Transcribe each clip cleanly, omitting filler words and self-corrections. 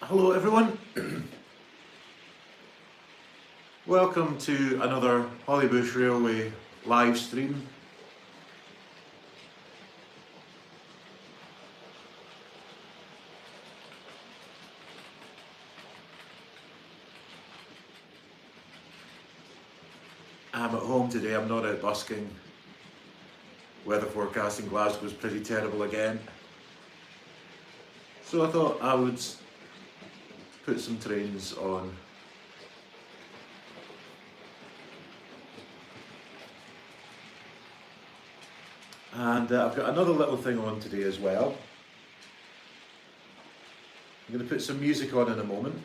Hello everyone, welcome to another Hollybush Railway live stream. I'm at home today, I'm not out busking. Weather forecast in Glasgow is pretty terrible again. So I thought I would put some trains on. And I've got another little thing on today as well. I'm going to put some music on in a moment.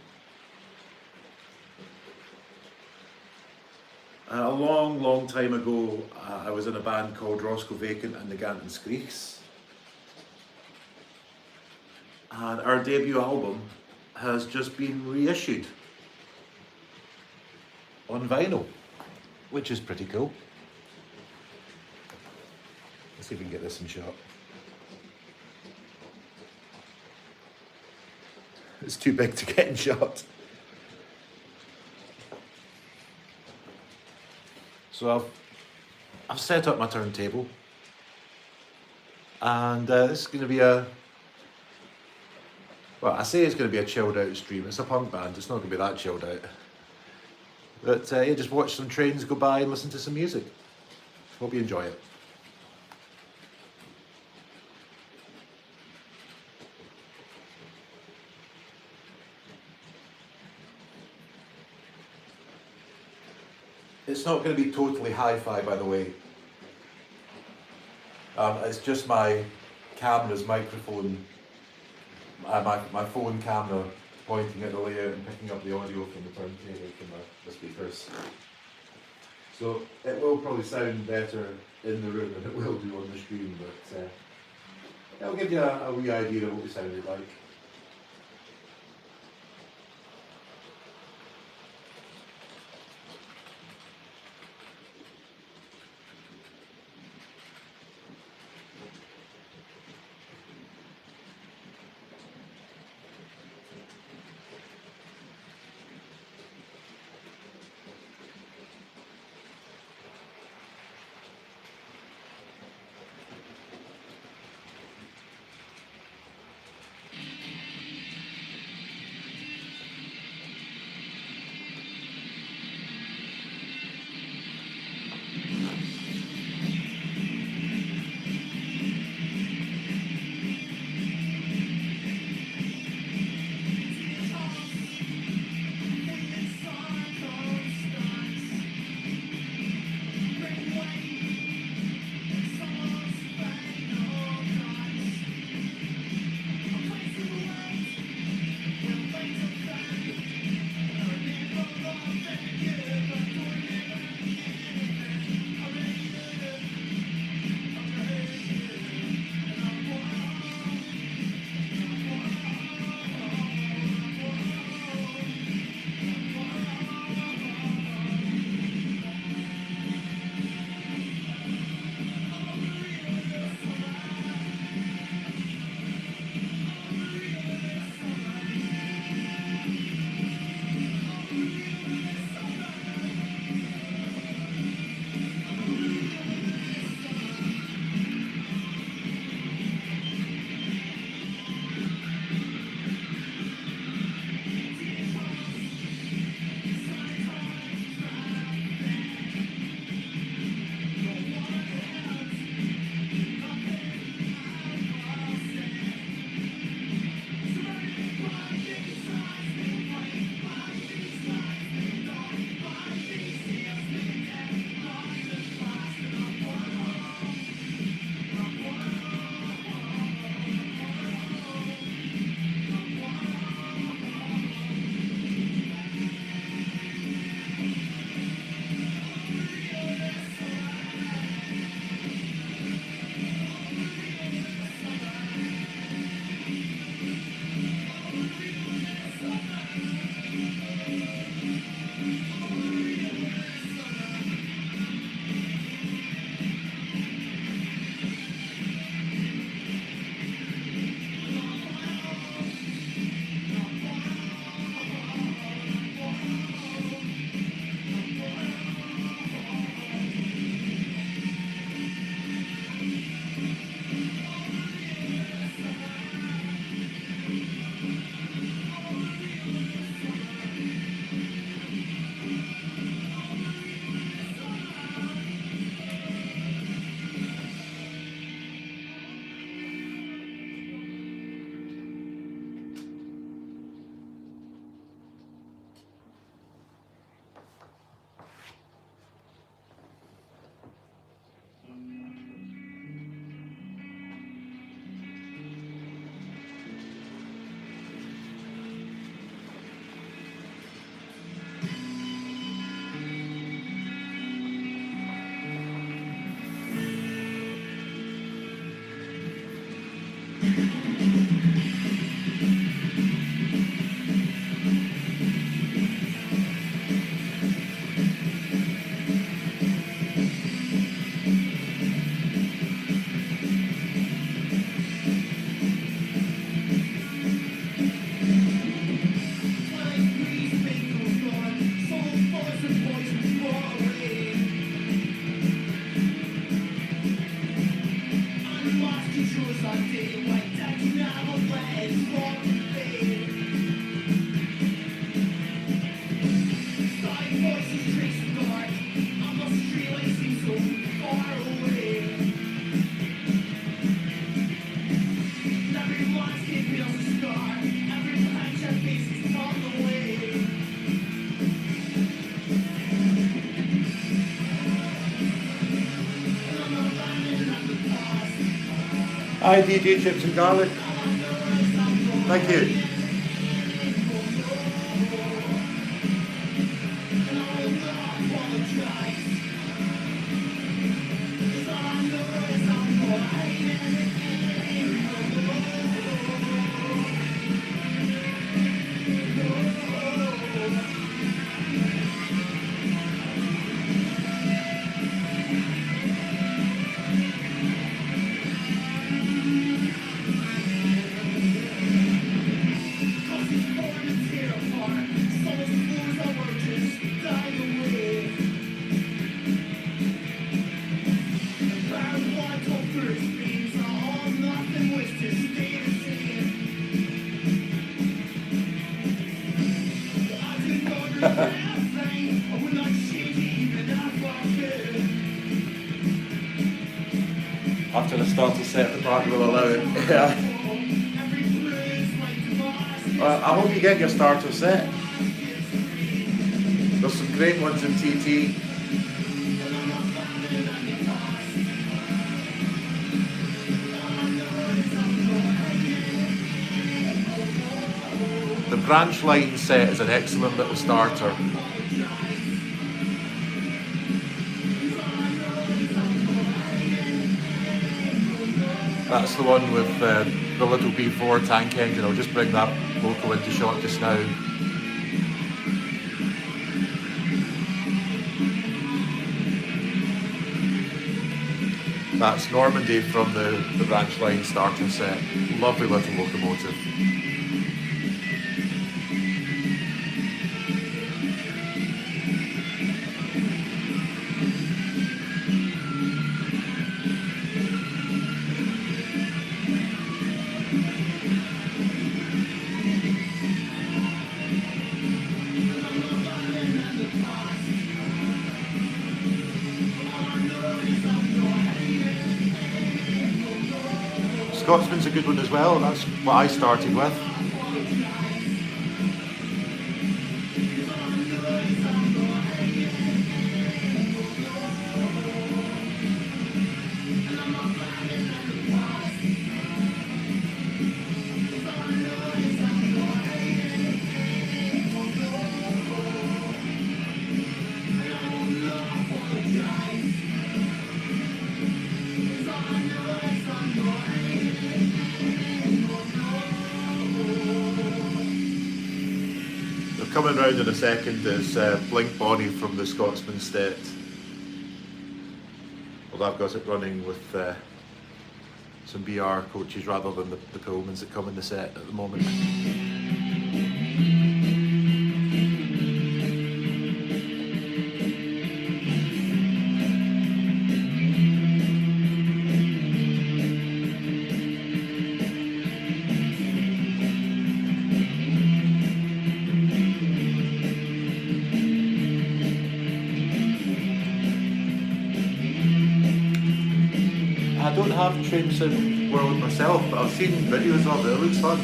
A long time ago, I was in a band called Roscoe, Vacant and the Gantin Screichs. And our debut album has just been reissued on vinyl, which is pretty cool. Let's see if we can get this in shot. It's too big to get in shot. So I've set up my turntable, and this is going to be well, I say it's going to be a chilled out stream. It's a punk band, it's not going to be that chilled out. But yeah, just watch some trains go by and listen to some music. Hope you enjoy it. It's not going to be totally hi-fi, by the way. It's just my camera's microphone, my phone camera pointing at the layout and picking up the audio from the turntable from the speakers. So it will probably sound better in the room than it will do on the screen, but it'll give you a wee idea of what we sounded like. Hi DJ Chips and Garlic. Thank you. After the starter set, the partner will allow it. Yeah. I hope you get your starter set. There's some great ones in TT. The branch line set is an excellent little starter. That's the one with the little B4 tank engine. I'll just bring that local into shot just now. That's Normandy from the branch line starter set. Lovely little locomotive. Scotsman's a good one as well. That's what I started with. Coming round in a second is Blink Bonnie from the Scotsman set. Well, I've got it running with some BR coaches rather than the Pullmans that come in the set at the moment. I don't have Train Sim World myself, but I've seen videos of it. It looks fun.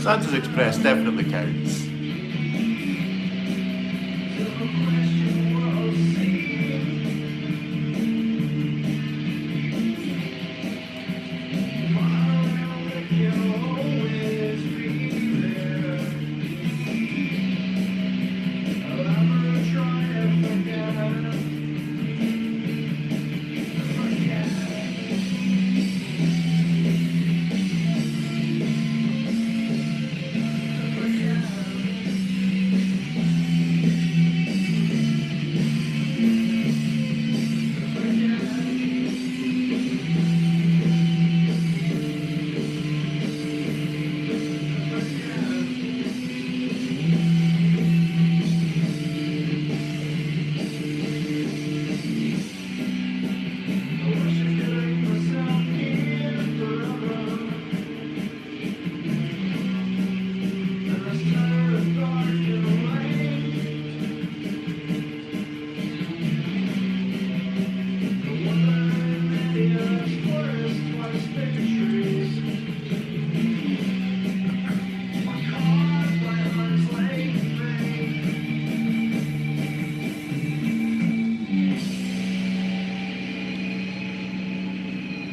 Santa's Express definitely counts.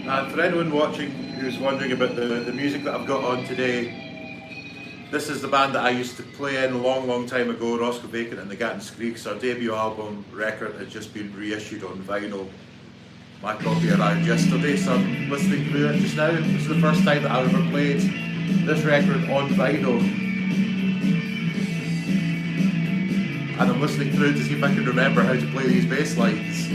And for anyone watching who's wondering about the music that I've got on today, this is the band that I used to play in a long time ago, Roscoe, Vacant and the Gantin Screichs. Our debut album record had just been reissued on vinyl. My copy arrived yesterday, so I'm listening through it just now. This is the first time that I've ever played this record on vinyl. And I'm listening through to see if I can remember how to play these bass lines.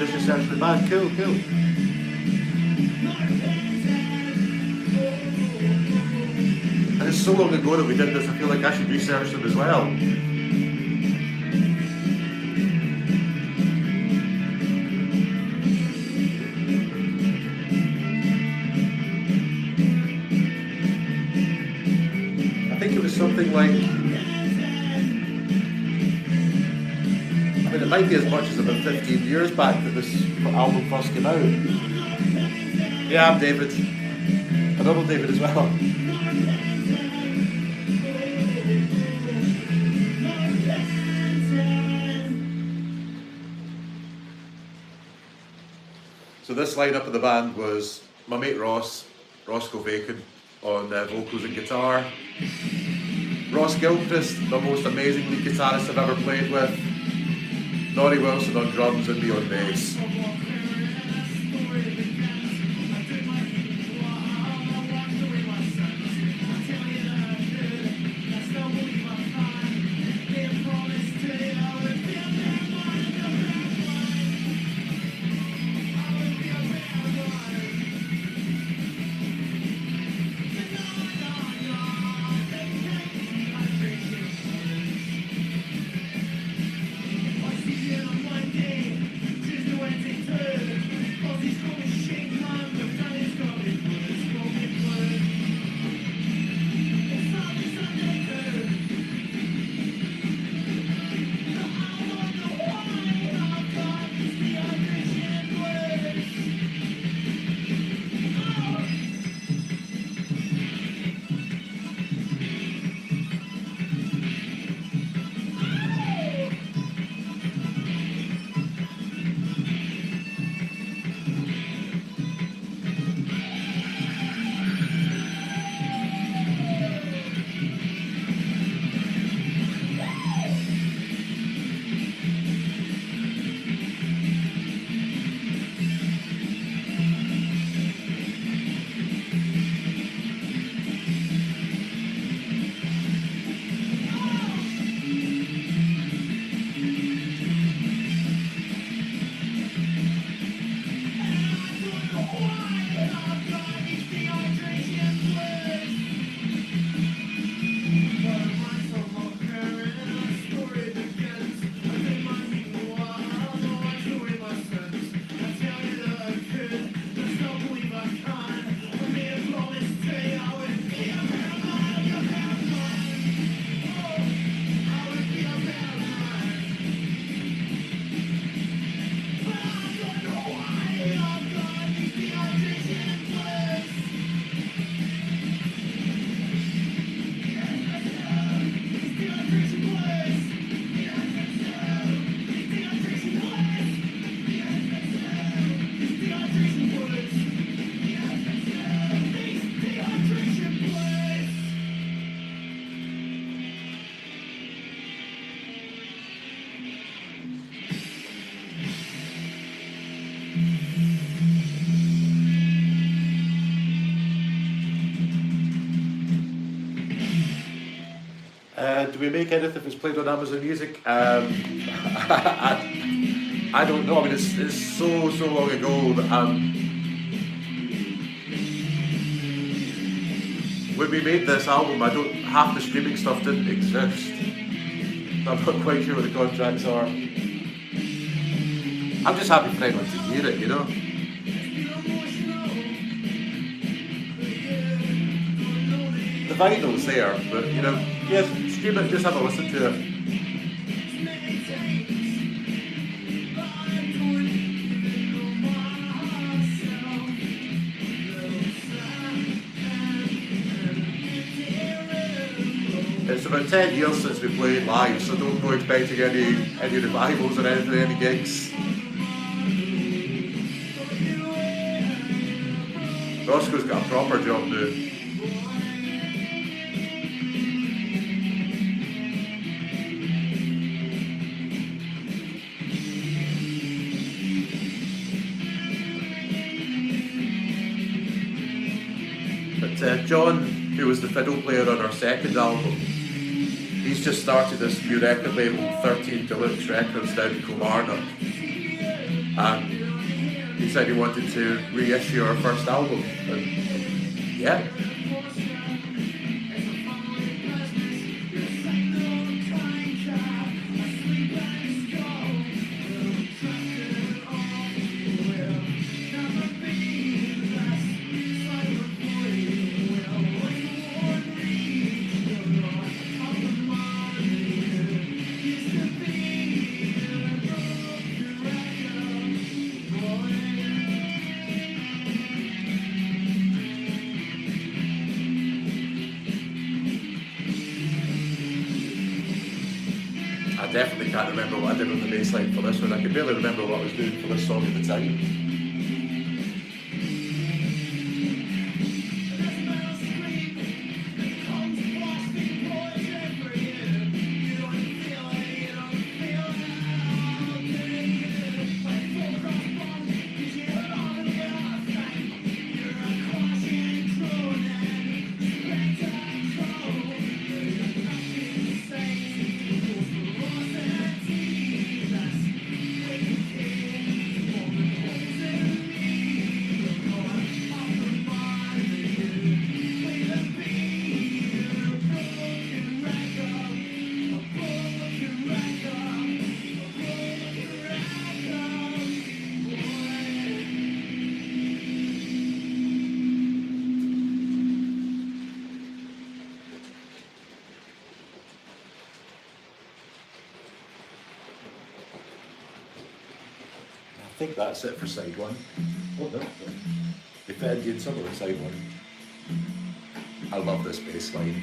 Essentially bad, cool. And it's so long ago that we did this, I feel like I should research them as well. I think it was something like, it might be as much as about 15 years back that this album first came out. Yeah, I'm David. Another David as well. So this lineup of the band was my mate Roscoe Vacant on vocals and guitar. Ross Gilchrist, the most amazing lead guitarist I've ever played with. Noddy Wilson on drums and me on bass. do we make anything if it's played on Amazon Music? I don't know. I mean, it's so long ago that when we made this album, half the streaming stuff didn't exist. I'm not quite sure what the contracts are. I'm just happy for anyone to hear it, you know. The vinyl's there, but you know, yes, stream it, just have a listen to it. It's about 10 years since we played live, so don't go expecting any revivals or anything, any gigs. Roscoe's got a proper job now. But John, who was the fiddle player on our second album, he's just started this new record label, 13 Deluxe Records, down in Kilmarnock. And he said he wanted to reissue our first album. And yeah. I definitely can't remember what I did on the bass line for this one. I can barely remember what I was doing for this song at the time. I think that's it for side one. Oh no, the Indian Summer on side one. I love this bass line.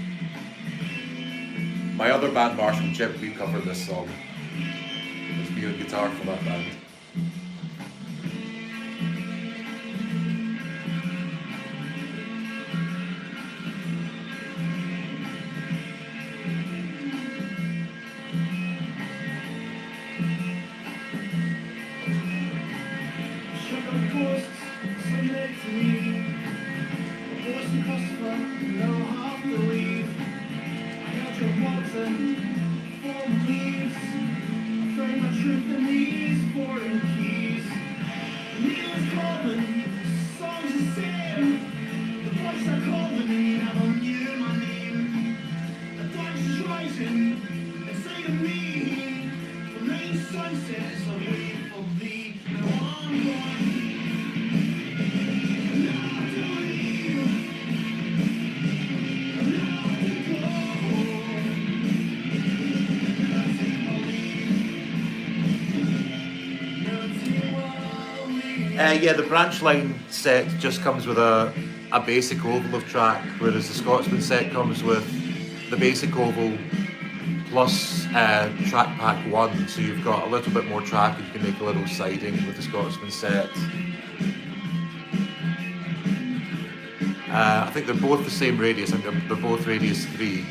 My other band, Marshall Chip, we covered this song. It's me on guitar for that band. Yeah, the branch line set just comes with a basic oval of track, whereas the Scotsman set comes with the basic oval plus track pack 1, so you've got a little bit more track and you can make a little siding with the Scotsman set. I think they're both the same radius, I think they're both radius 3.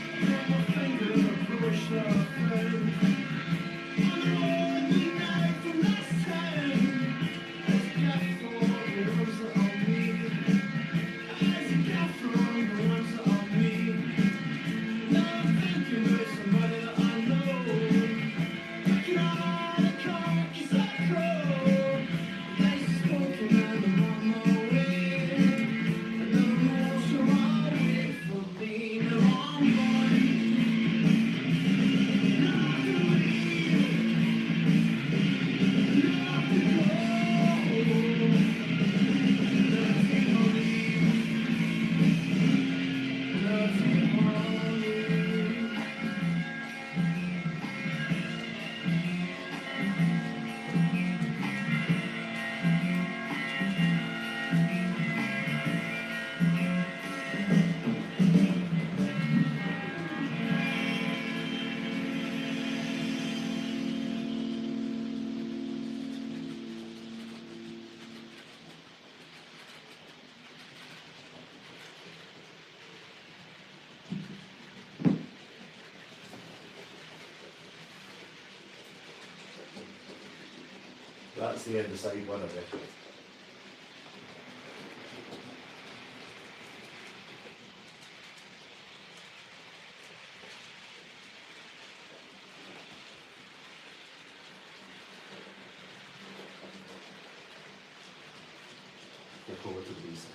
That's the end of side one of it. We'll go to the east.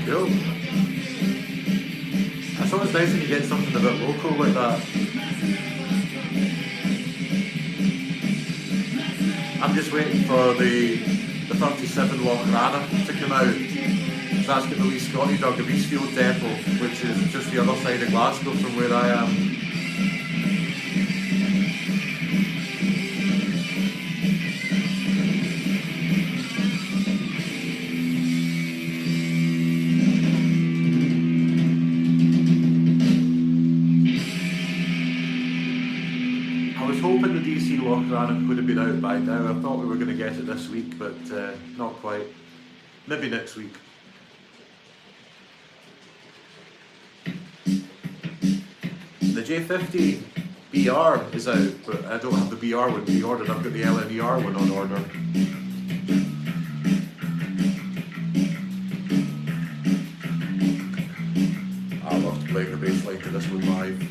Cool. It's always nice when you get something a bit local like that. I'm just waiting for the 37 Loch to come out. So that's got the wee Scotty dog, the Reissued depot, which is just the other side of Glasgow from where I am. Hoping the DC Loch could have been out by now. I thought we were going to get it this week, but not quite. Maybe next week. The J50 BR is out, but I don't have the BR one pre-ordered. I've got the LNER one on order. I'll have to play the bass line to this one live.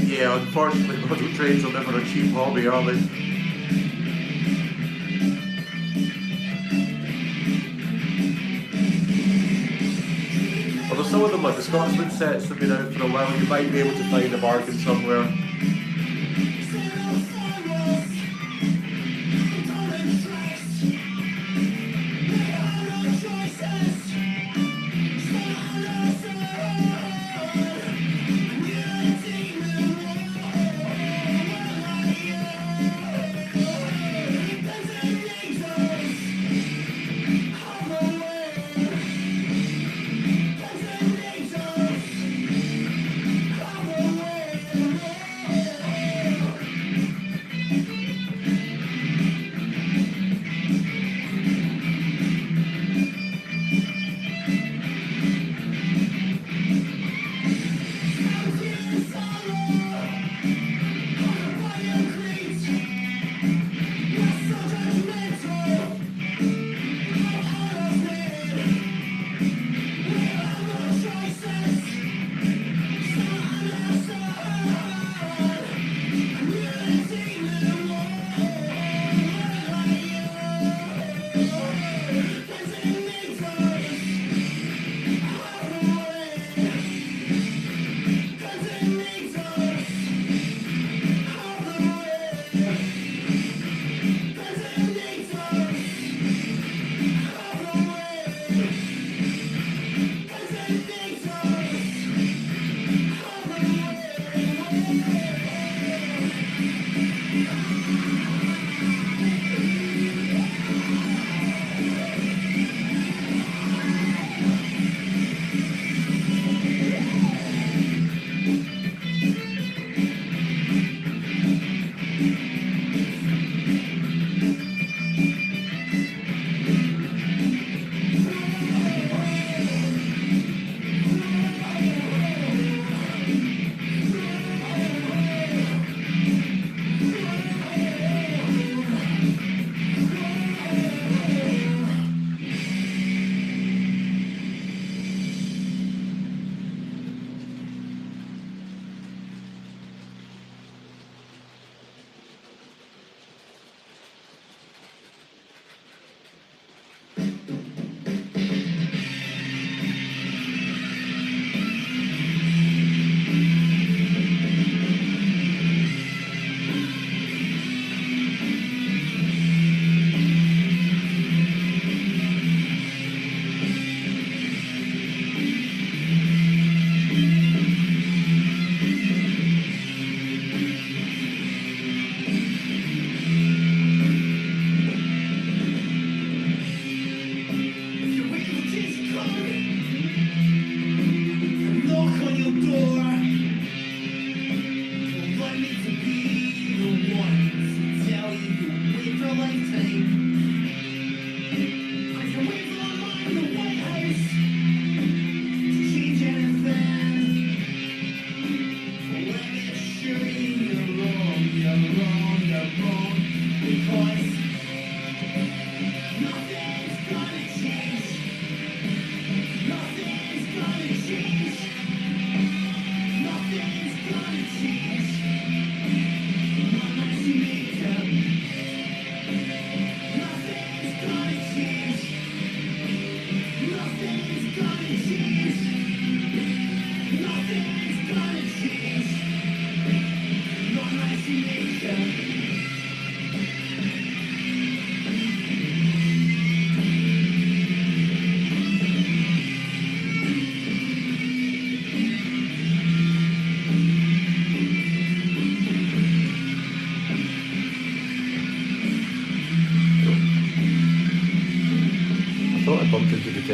Yeah, unfortunately, model trains are never a cheap hobby, are they? Although some of them, like the Scotsman sets, have been out for a while, you might be able to find a bargain somewhere.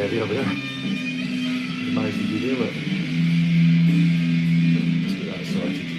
Over there. You managed to derail it. Let's get that sorted.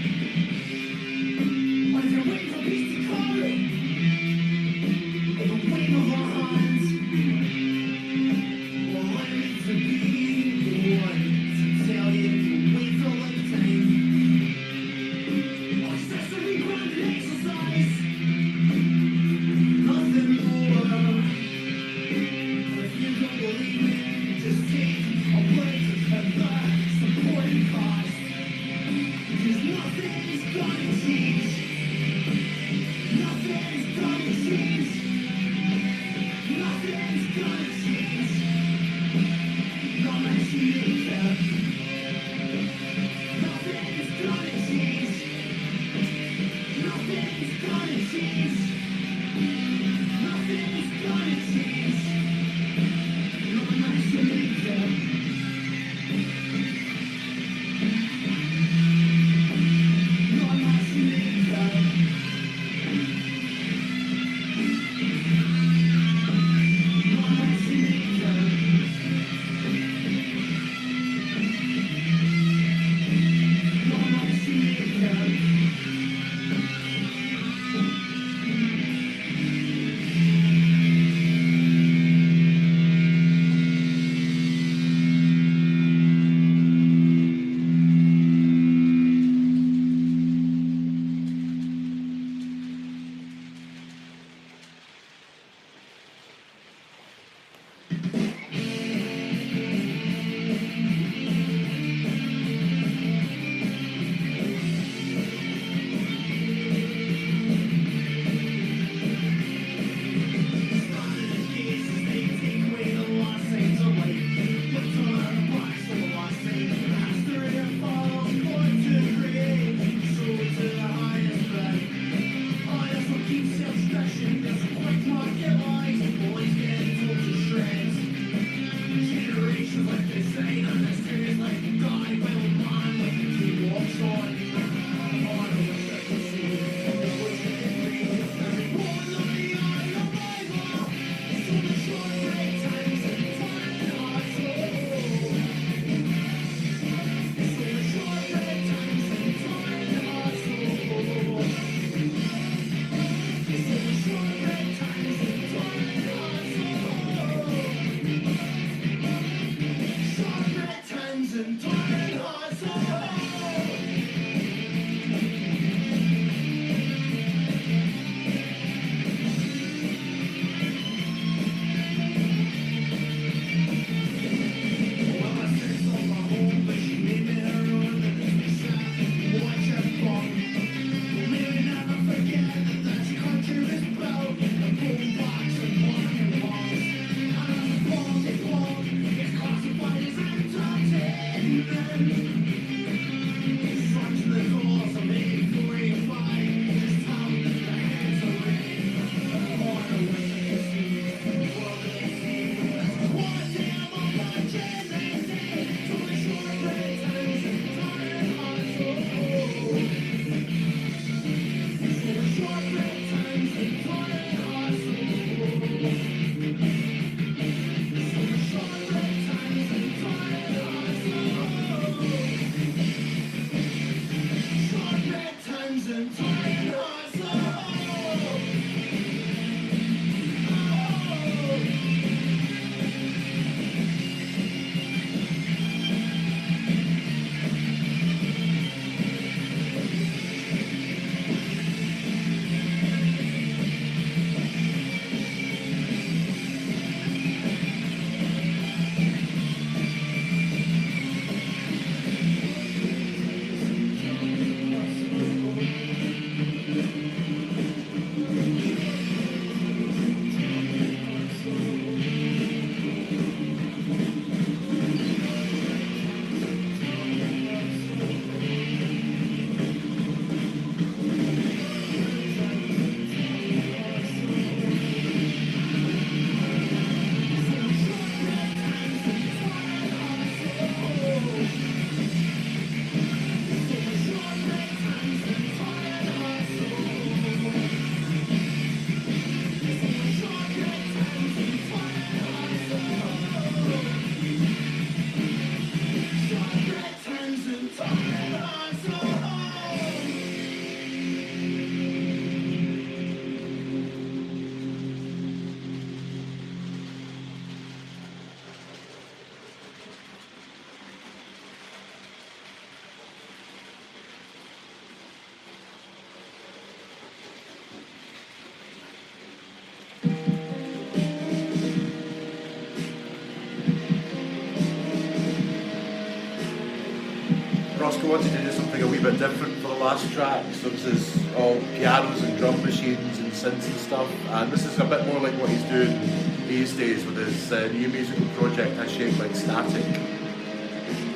wanted to do something a wee bit different for the last track, so this is all pianos and drum machines and synths and stuff, and this is a bit more like what he's doing these days with his new musical project, I Shake Like Static.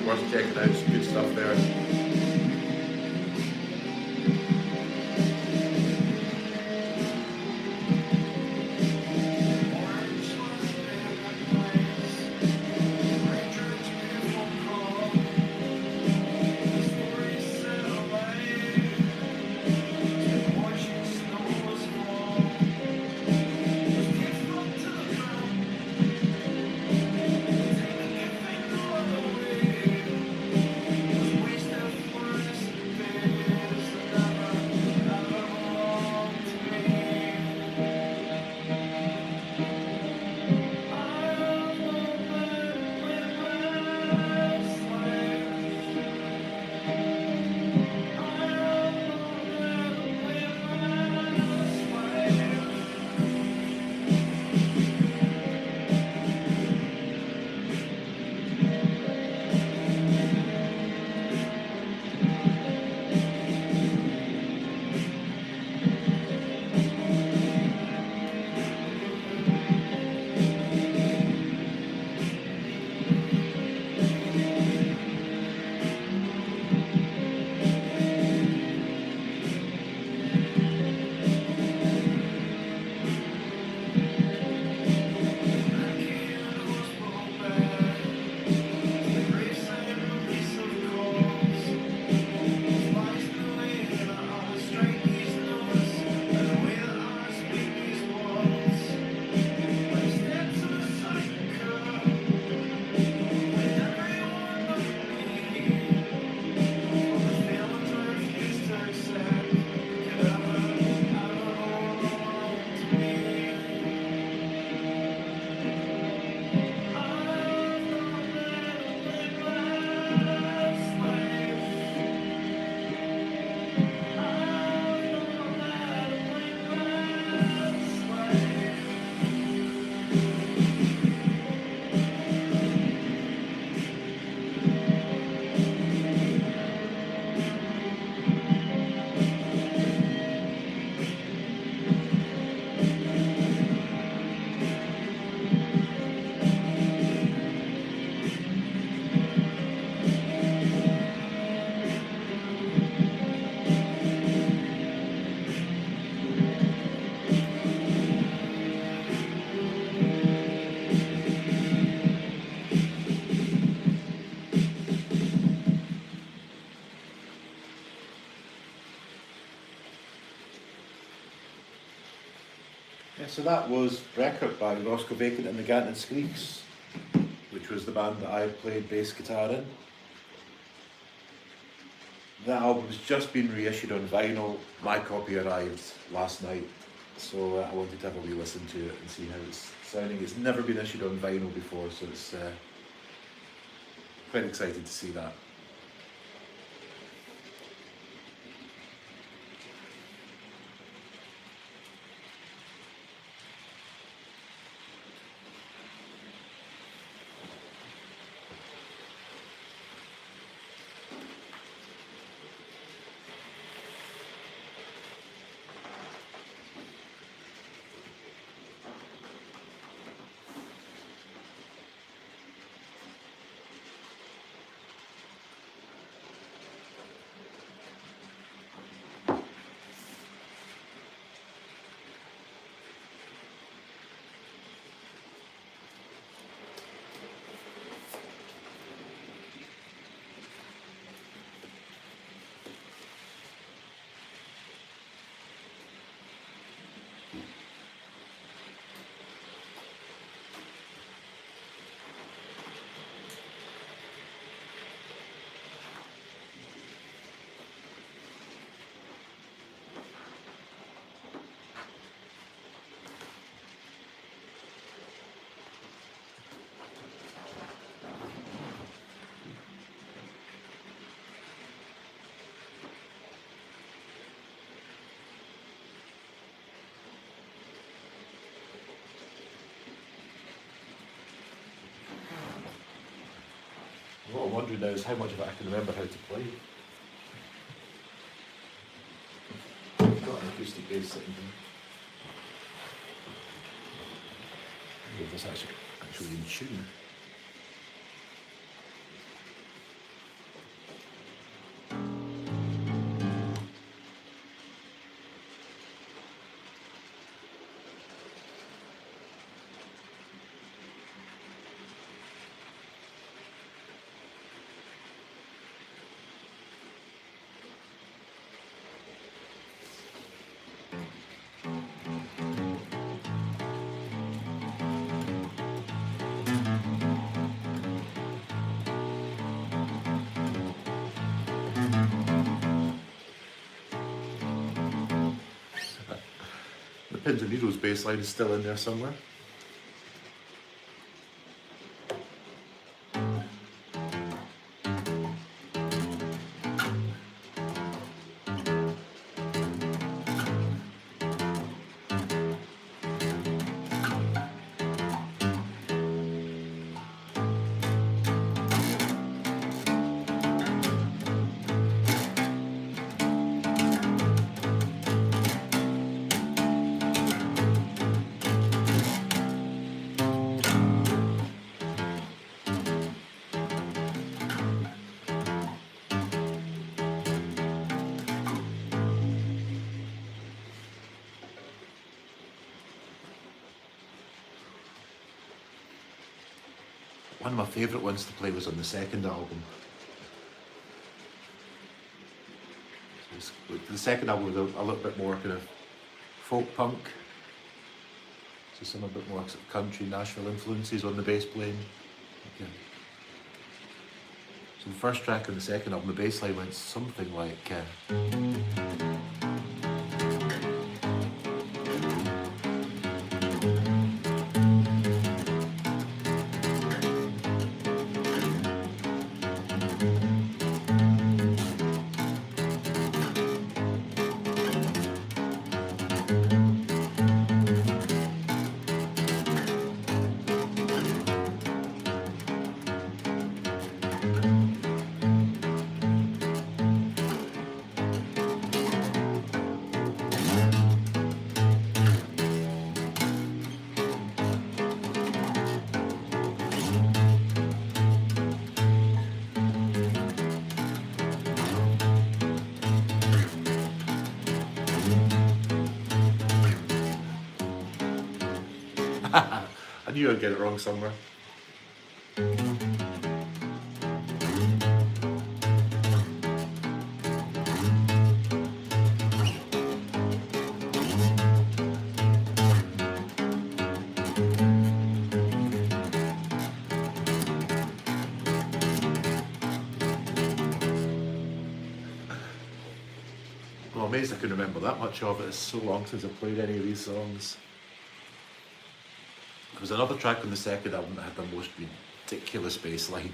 Worth checking out, some good stuff there. So that was Record by Roscoe, Vacant and the Gantin Screichs, which was the band that I played bass guitar in. That album's just been reissued on vinyl. My copy arrived last night, so I wanted to have a wee listen to it and see how it's sounding. It's never been issued on vinyl before, so it's quite excited to see that. What I'm wondering now is how much of it I can remember how to play. acoustic bass sitting here. If this actually in tune. The Pins and Needles bass line is still in there somewhere. One of my favourite ones to play was on the second album. The second album was a little bit more kind of folk punk. So some a bit more sort of country, Nashville influences on the bass playing. Okay. So the first track on the second album, the bass line went something like... I knew I'd get it wrong somewhere. I'm amazed I can remember that much of it. It's so long since I've played any of these songs. There was another track on the second album that had the most ridiculous bass line.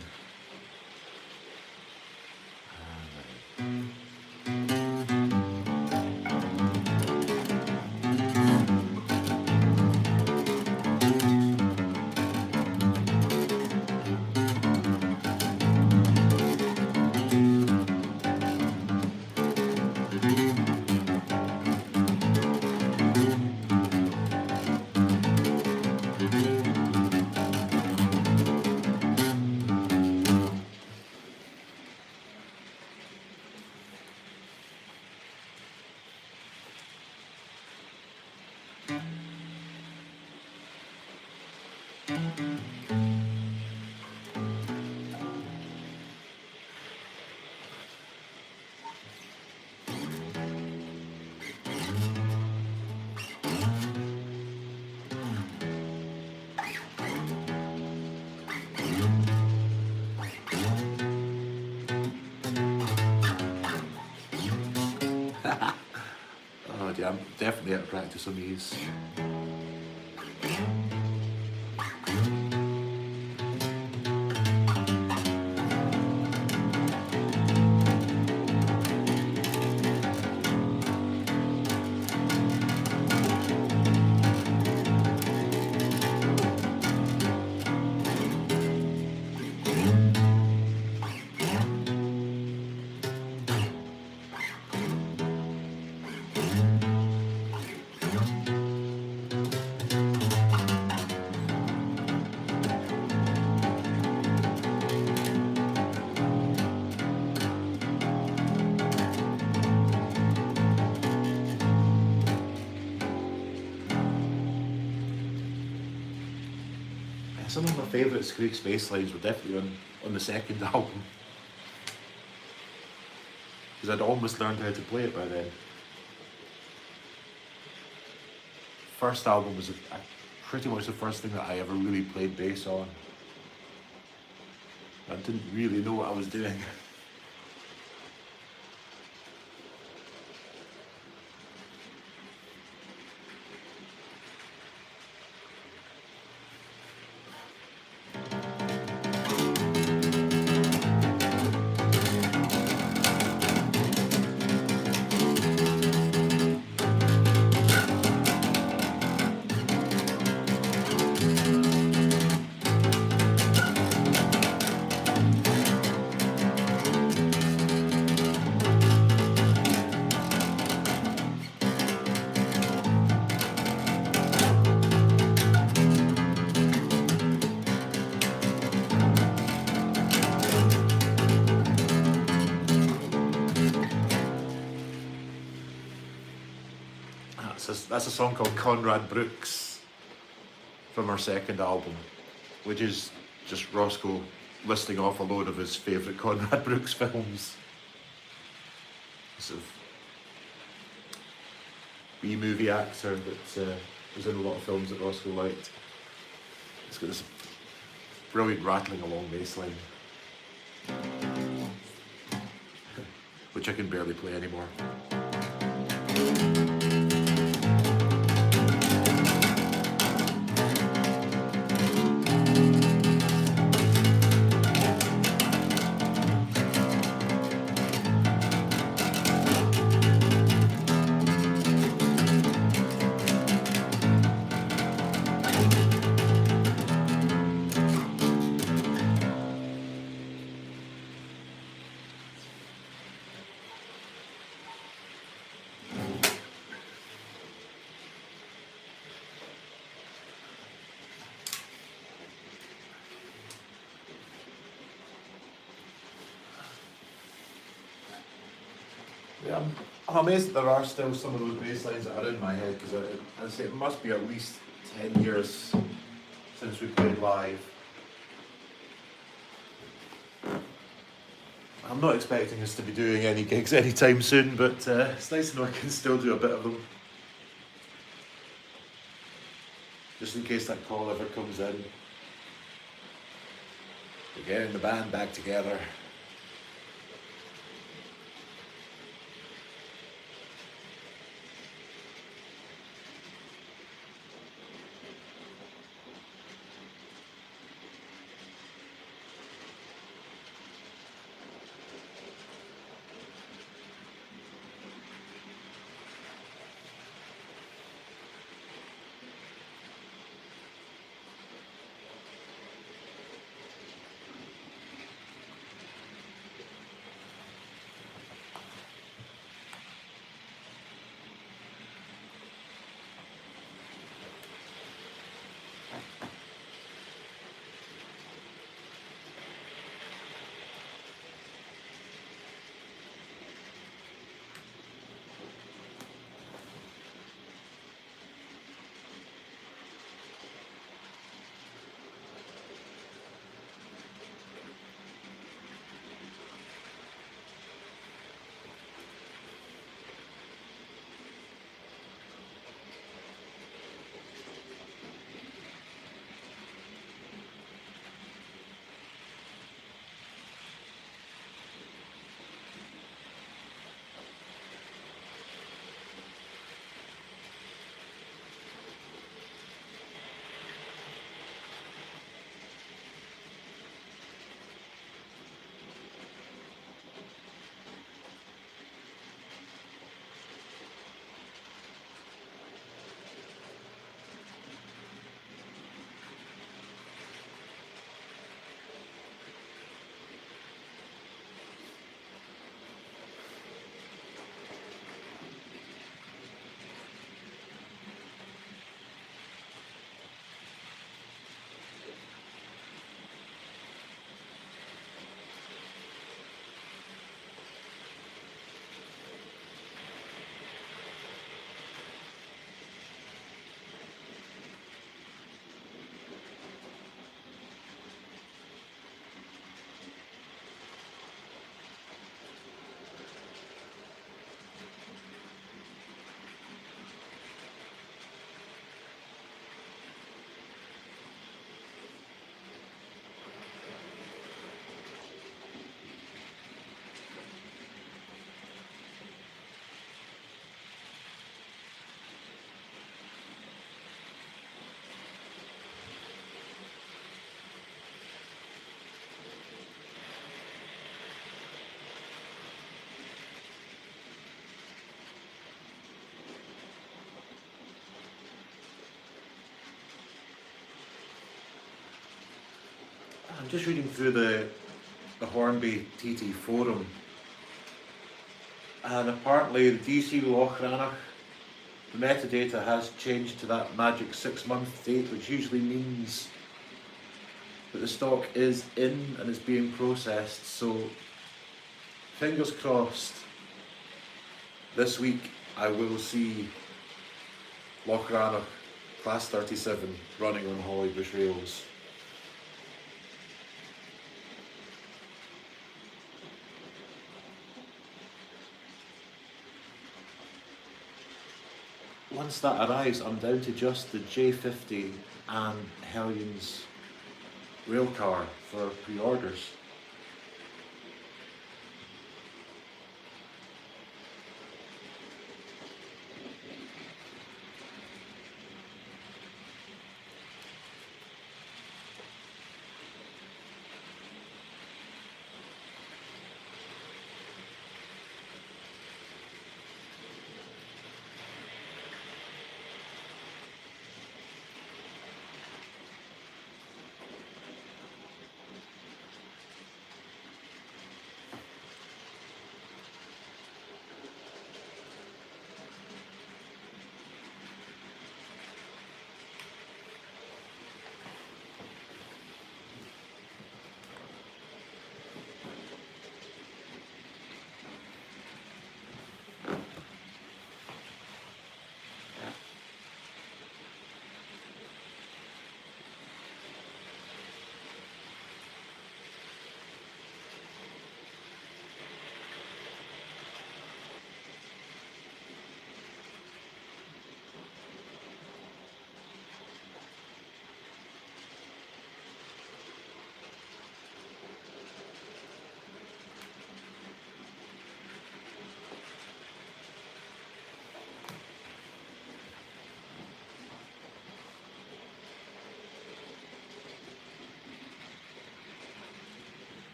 Oh yeah, I'm definitely out of practice on these. Some of my favourite Screichs bass lines were definitely on the second album. Because I'd almost learned how to play it by then. First album was pretty much the first thing that I ever really played bass on. I didn't really know what I was doing. That's a song called Conrad Brooks from our second album, which is just Roscoe listing off a load of his favourite Conrad Brooks films. Sort of B-movie actor that was in a lot of films that Roscoe liked. It's got this brilliant rattling along bass line, which I can barely play anymore. Yeah, I'm amazed that there are still some of those bass lines that are in my head, because I say it must be at least 10 years since we played live. I'm not expecting us to be doing any gigs anytime soon, but it's nice to know I can still do a bit of them. Just in case that call ever comes in. We're getting the band back together. just reading through the Hornby TT forum, and apparently the DC Lochranach, the metadata has changed to that magic 6-month date, which usually means that the stock is in and is being processed. So fingers crossed, this week I will see Lochranach Class 37 running on Hollybush rails. Once that arrives, I'm down to just the J50 and Hellions railcar for pre-orders.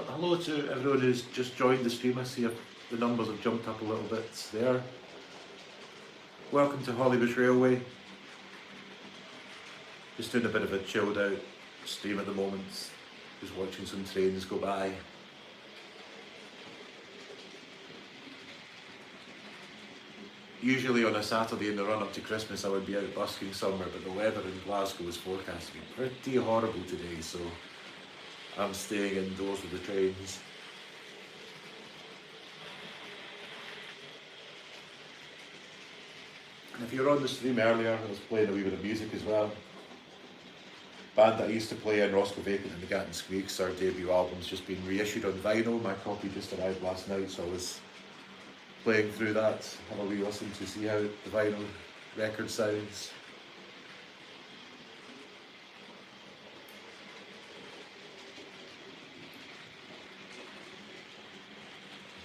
Hello to everyone who's just joined the stream. I see if the numbers have jumped up a little bit there. Welcome to Hollybush Railway. Just doing a bit of a chilled out stream at the moment. Just watching some trains go by. Usually on a Saturday in the run up to Christmas I would be out busking somewhere, but the weather in Glasgow is forecast to be pretty horrible today, so I'm staying indoors with the trains. And if you were on the stream earlier, I was playing a wee bit of music as well. Band that I used to play in, Roscoe, Vacant and the Gantin Screichs, our debut album's just been reissued on vinyl. My copy just arrived last night, so I was playing through that, have a wee listen to see how the vinyl record sounds.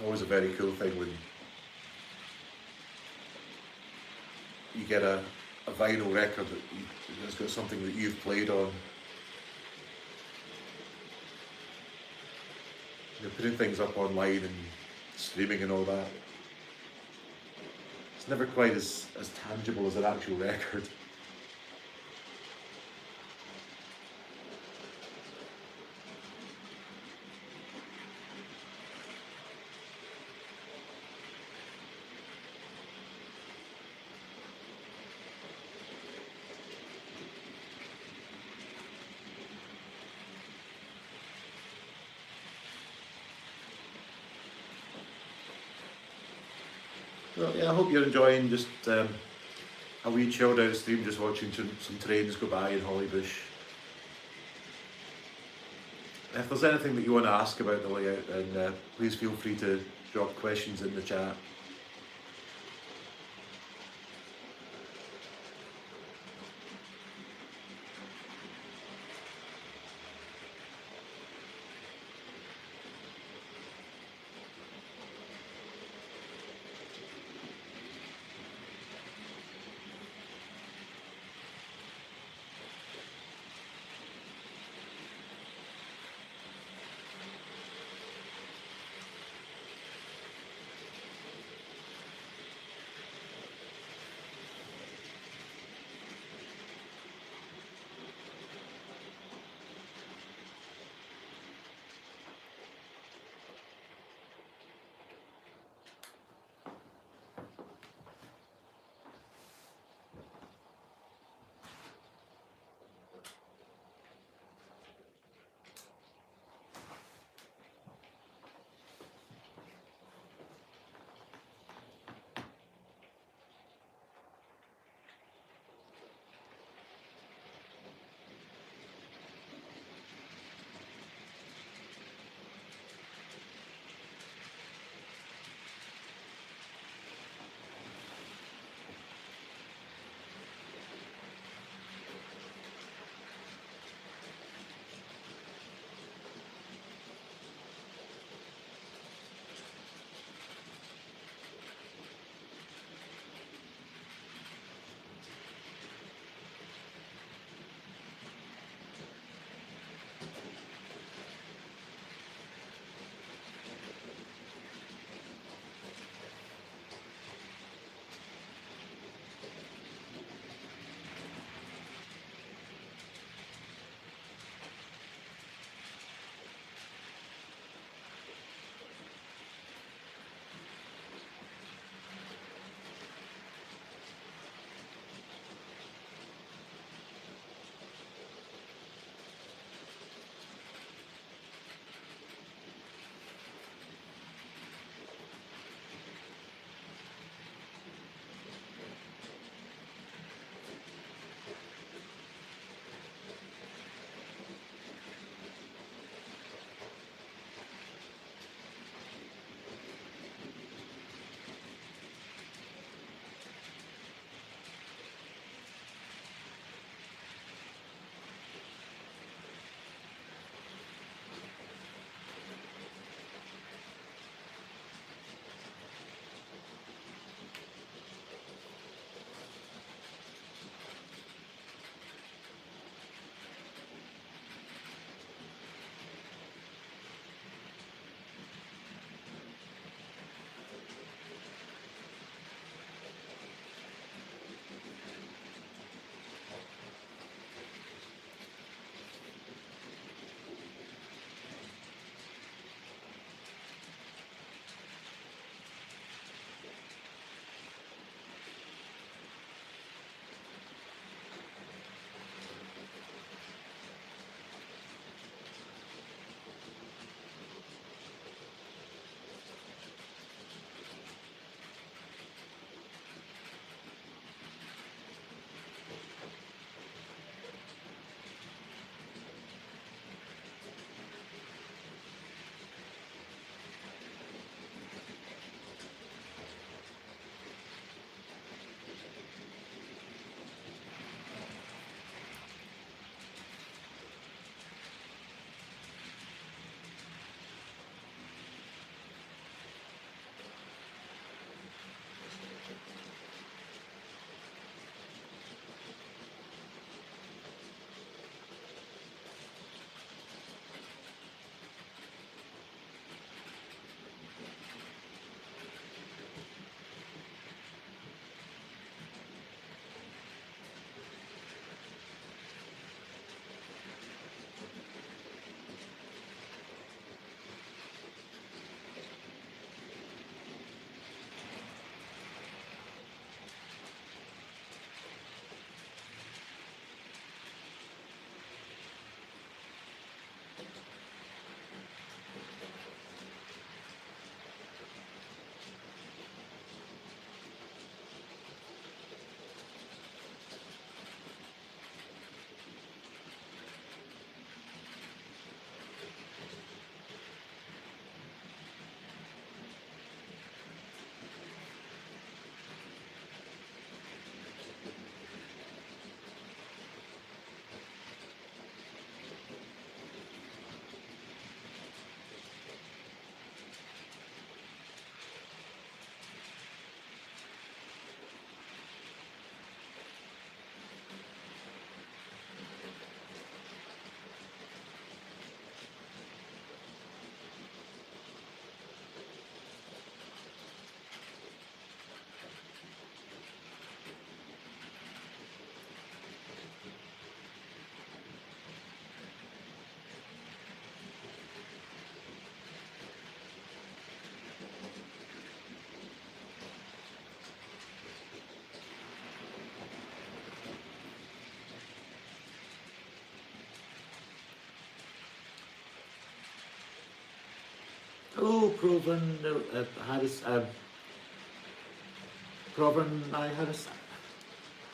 Always a very cool thing when you get a vinyl record that's got something that you've played on. You're putting things up online and streaming and all that. It's never quite as tangible as an actual record. Well, yeah, I hope you're enjoying just a wee chilled out stream, just watching some trains go by in Hollybush. If there's anything that you want to ask about the layout, then please feel free to drop questions in the chat. Hello, Proven Harris. Proven Harris.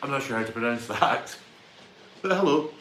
I'm not sure how to pronounce that. But hello.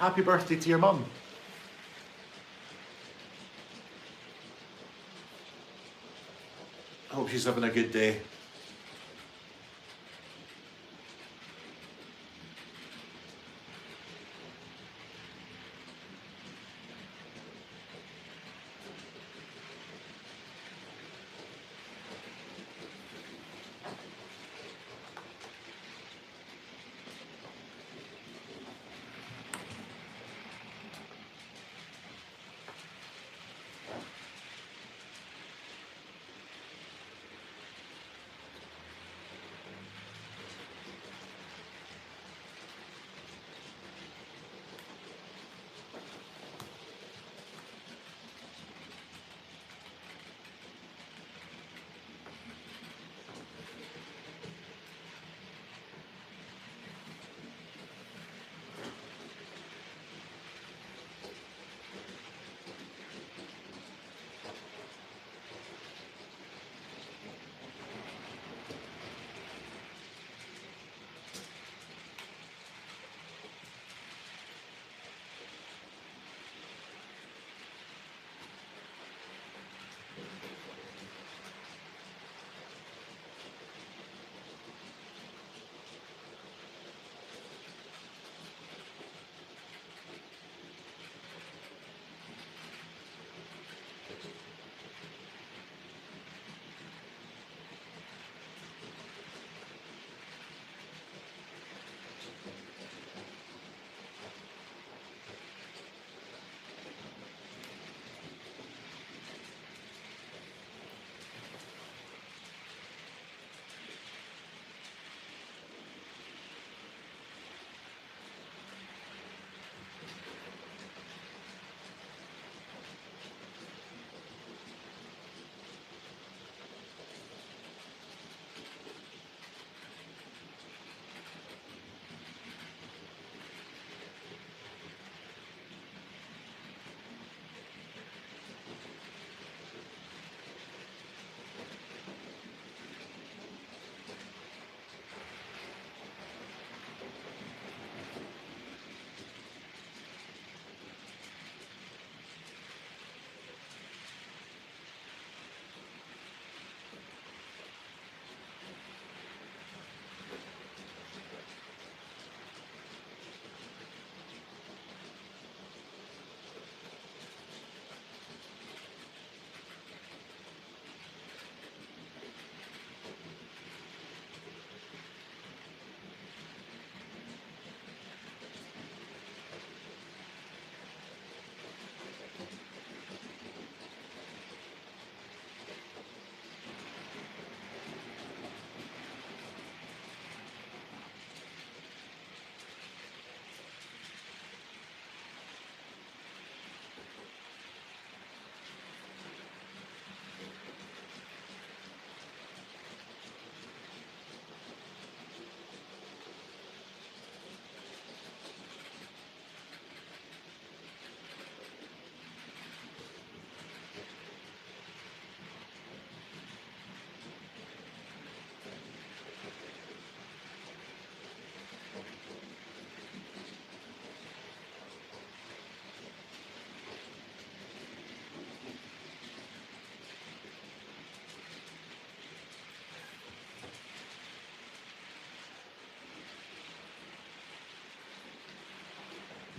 Happy birthday to your mum. I hope she's having a good day.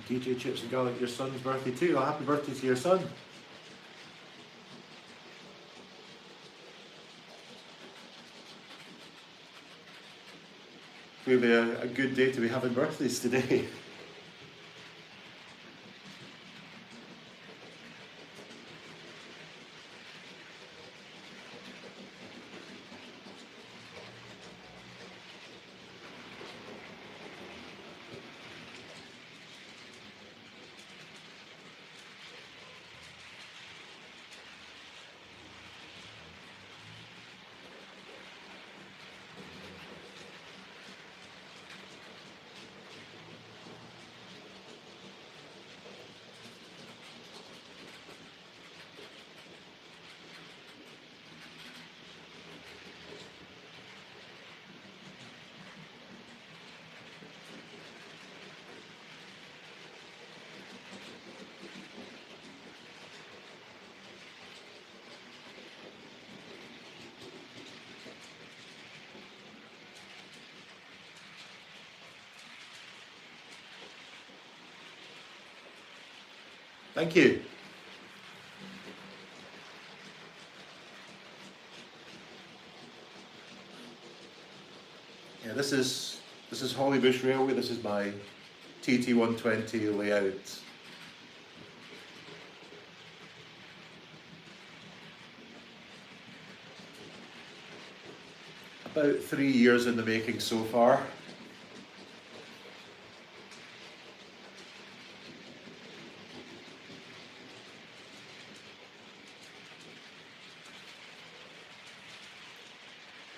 DJ Chips and Garlic, your son's birthday too. Oh, happy birthday to your son. Really a good day to be having birthdays today. Thank you. Yeah, this is Hollybush Railway. This is my TT120 layout. About 3 years in the making so far.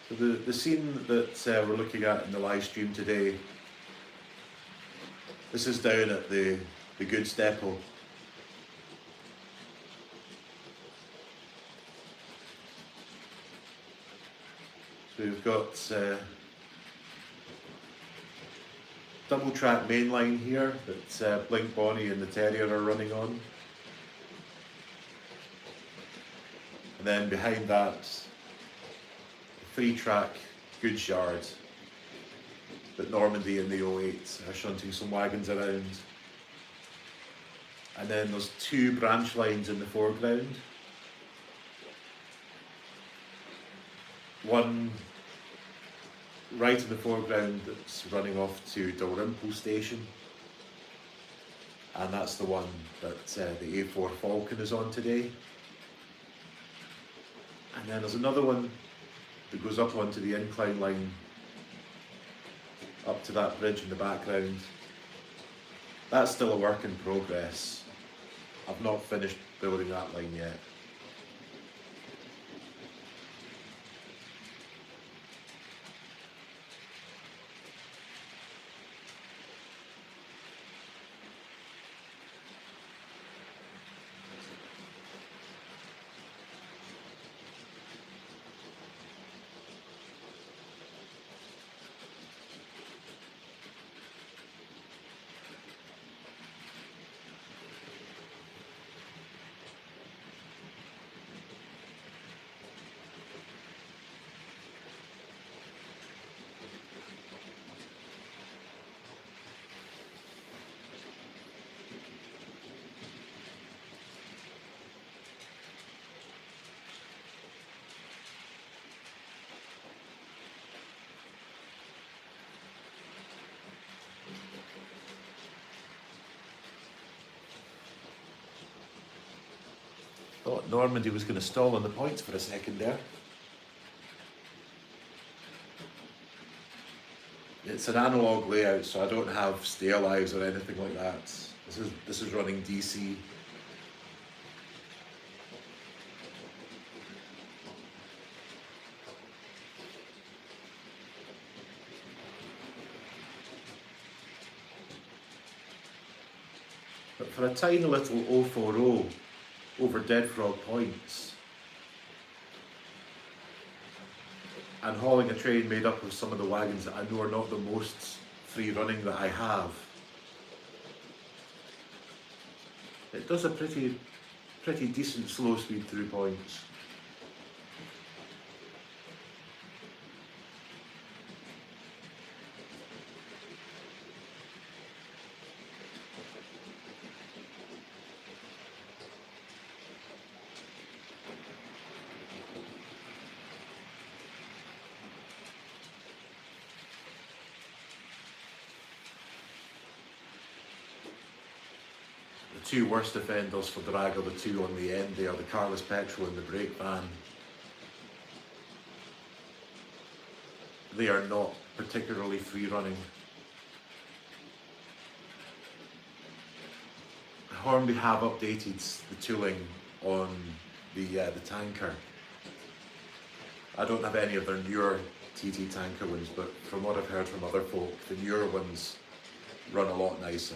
So the scene that we're looking at in the live stream today, this is down at the goods depot. So we've got double track main line here that Blink Bonnie and the Terrier are running on. And then behind that, 3-track goods yard that Normandy and the 08 are shunting some wagons around. And then there's 2 branch lines in the foreground. One right in the foreground that's running off to Dalrymple station. And that's the one that the A4 Falcon is on today. And then there's another one that goes up onto the incline line, up to that bridge in the background. That's still a work in progress. I've not finished building that line yet. Thought Normandy was going to stall on the points for a second there. It's an analogue layout, so I don't have stay alives or anything like that. This is running DC. But for a tiny little 040 over Dead Frog points, and hauling a train made up of some of the wagons that I know are not the most free running that I have, it does a pretty decent slow speed through points. two worst offenders for drag are the two on the end there, the carless petrol and the brake van. They are not particularly free running. Hornby have updated the tooling on the tanker. I don't have any of their newer TT tanker ones, but from what I've heard from other folk, the newer ones run a lot nicer.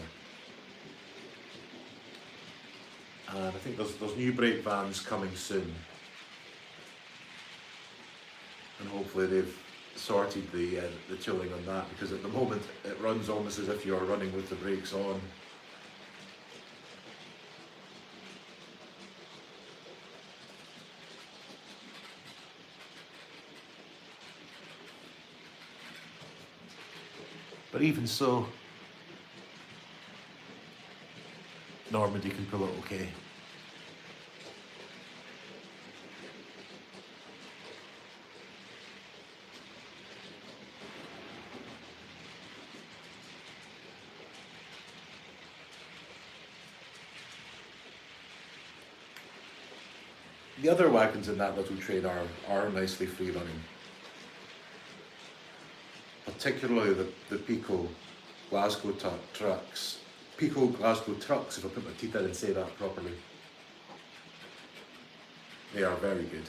And I think there's new brake vans coming soon. And hopefully they've sorted the tooling on that, because at the moment it runs almost as if you're running with the brakes on. But even so, Normandy can pull it okay. The other wagons in that little train are nicely free running. Particularly the Pico Glasgow trucks. Pico Glasgow trucks, if I put my teeth in and say that properly. They are very good.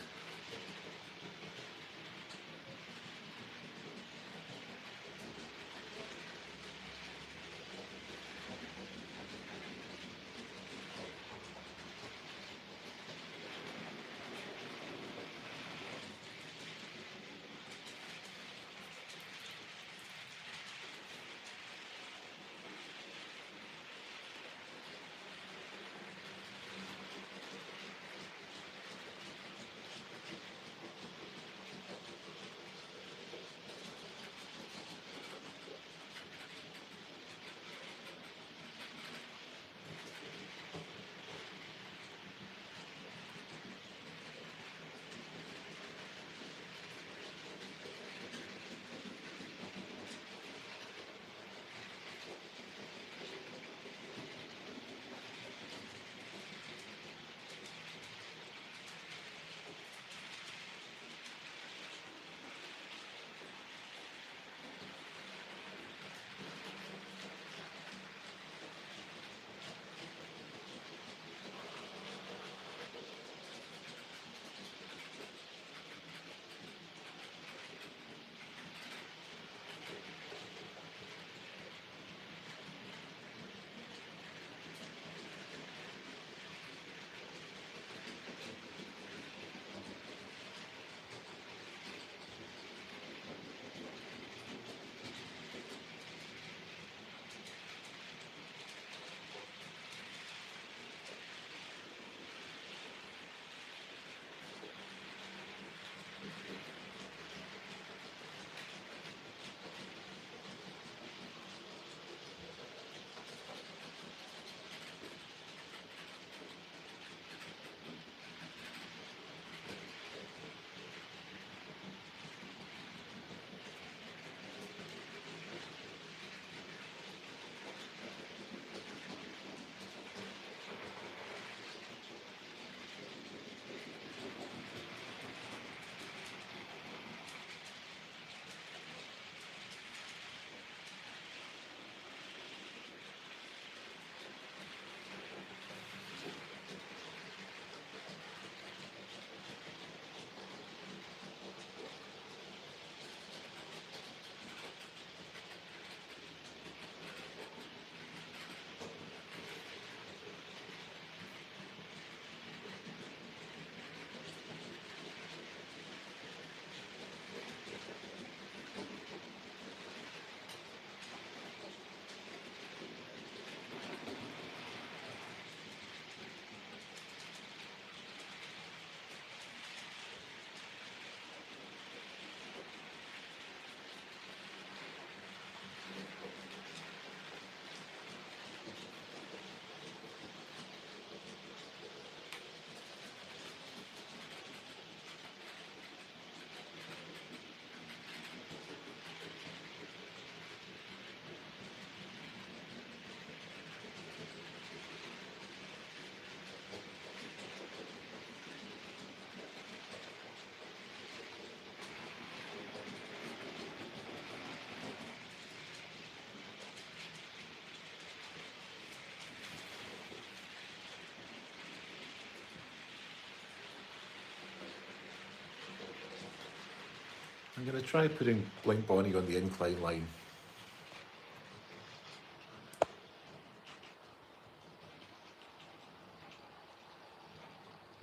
I'm going to try putting Blink Bonnie on the incline line.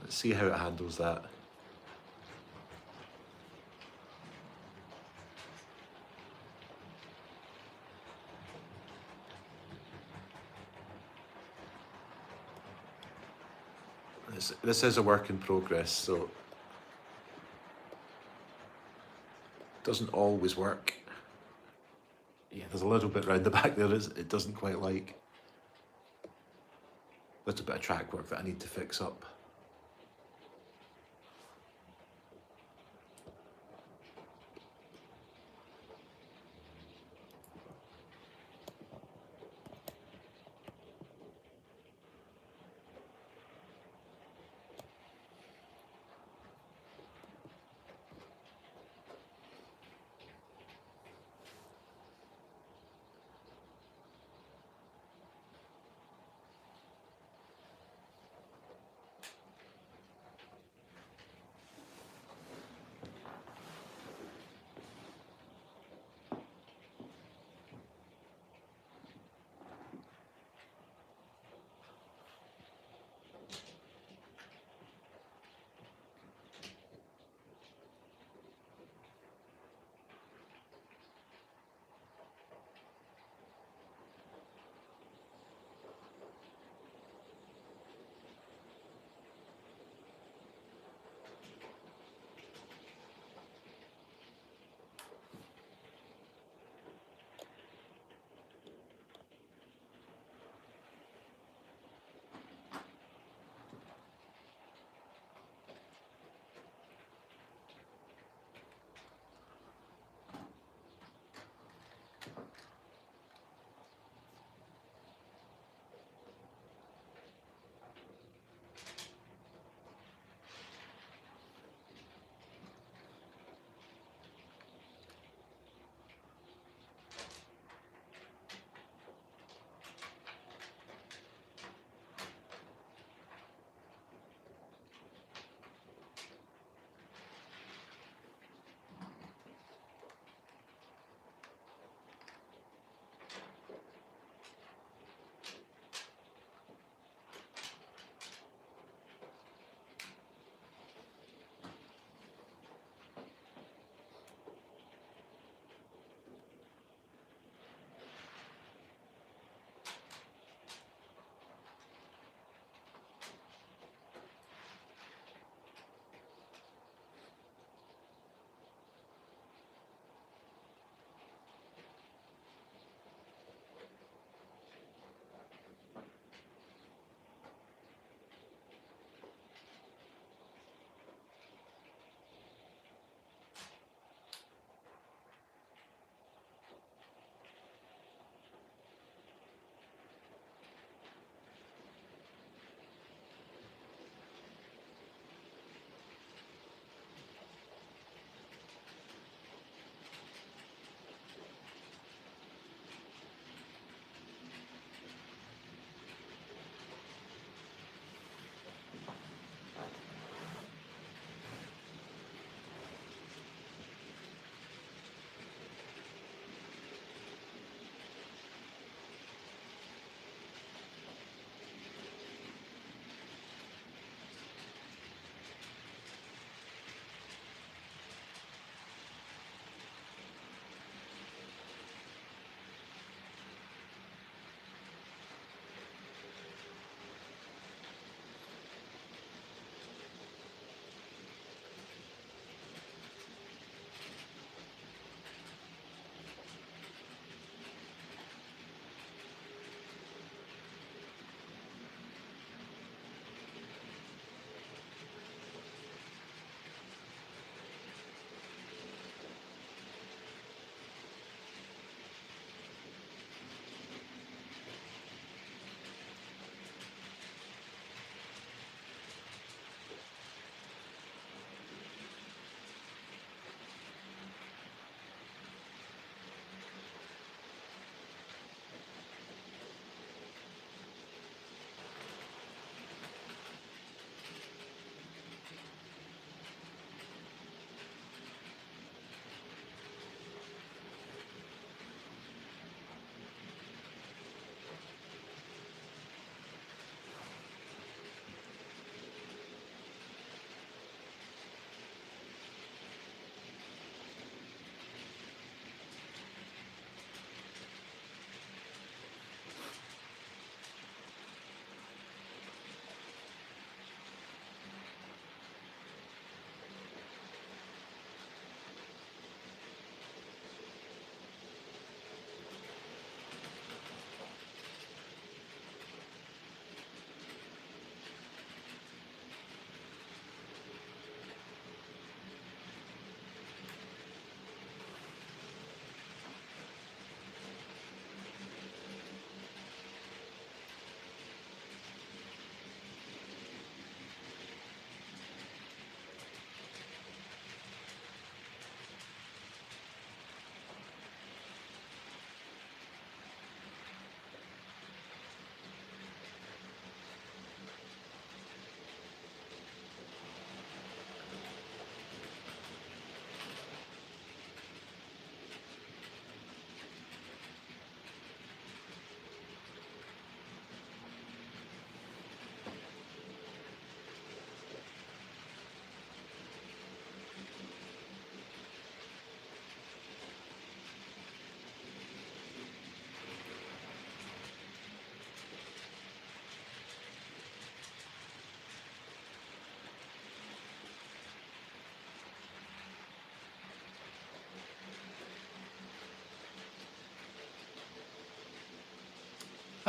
Let's see how it handles that. This is a work in progress, so it doesn't always work. Yeah, there's a little bit round the back there it doesn't quite like. A little bit of track work that I need to fix up.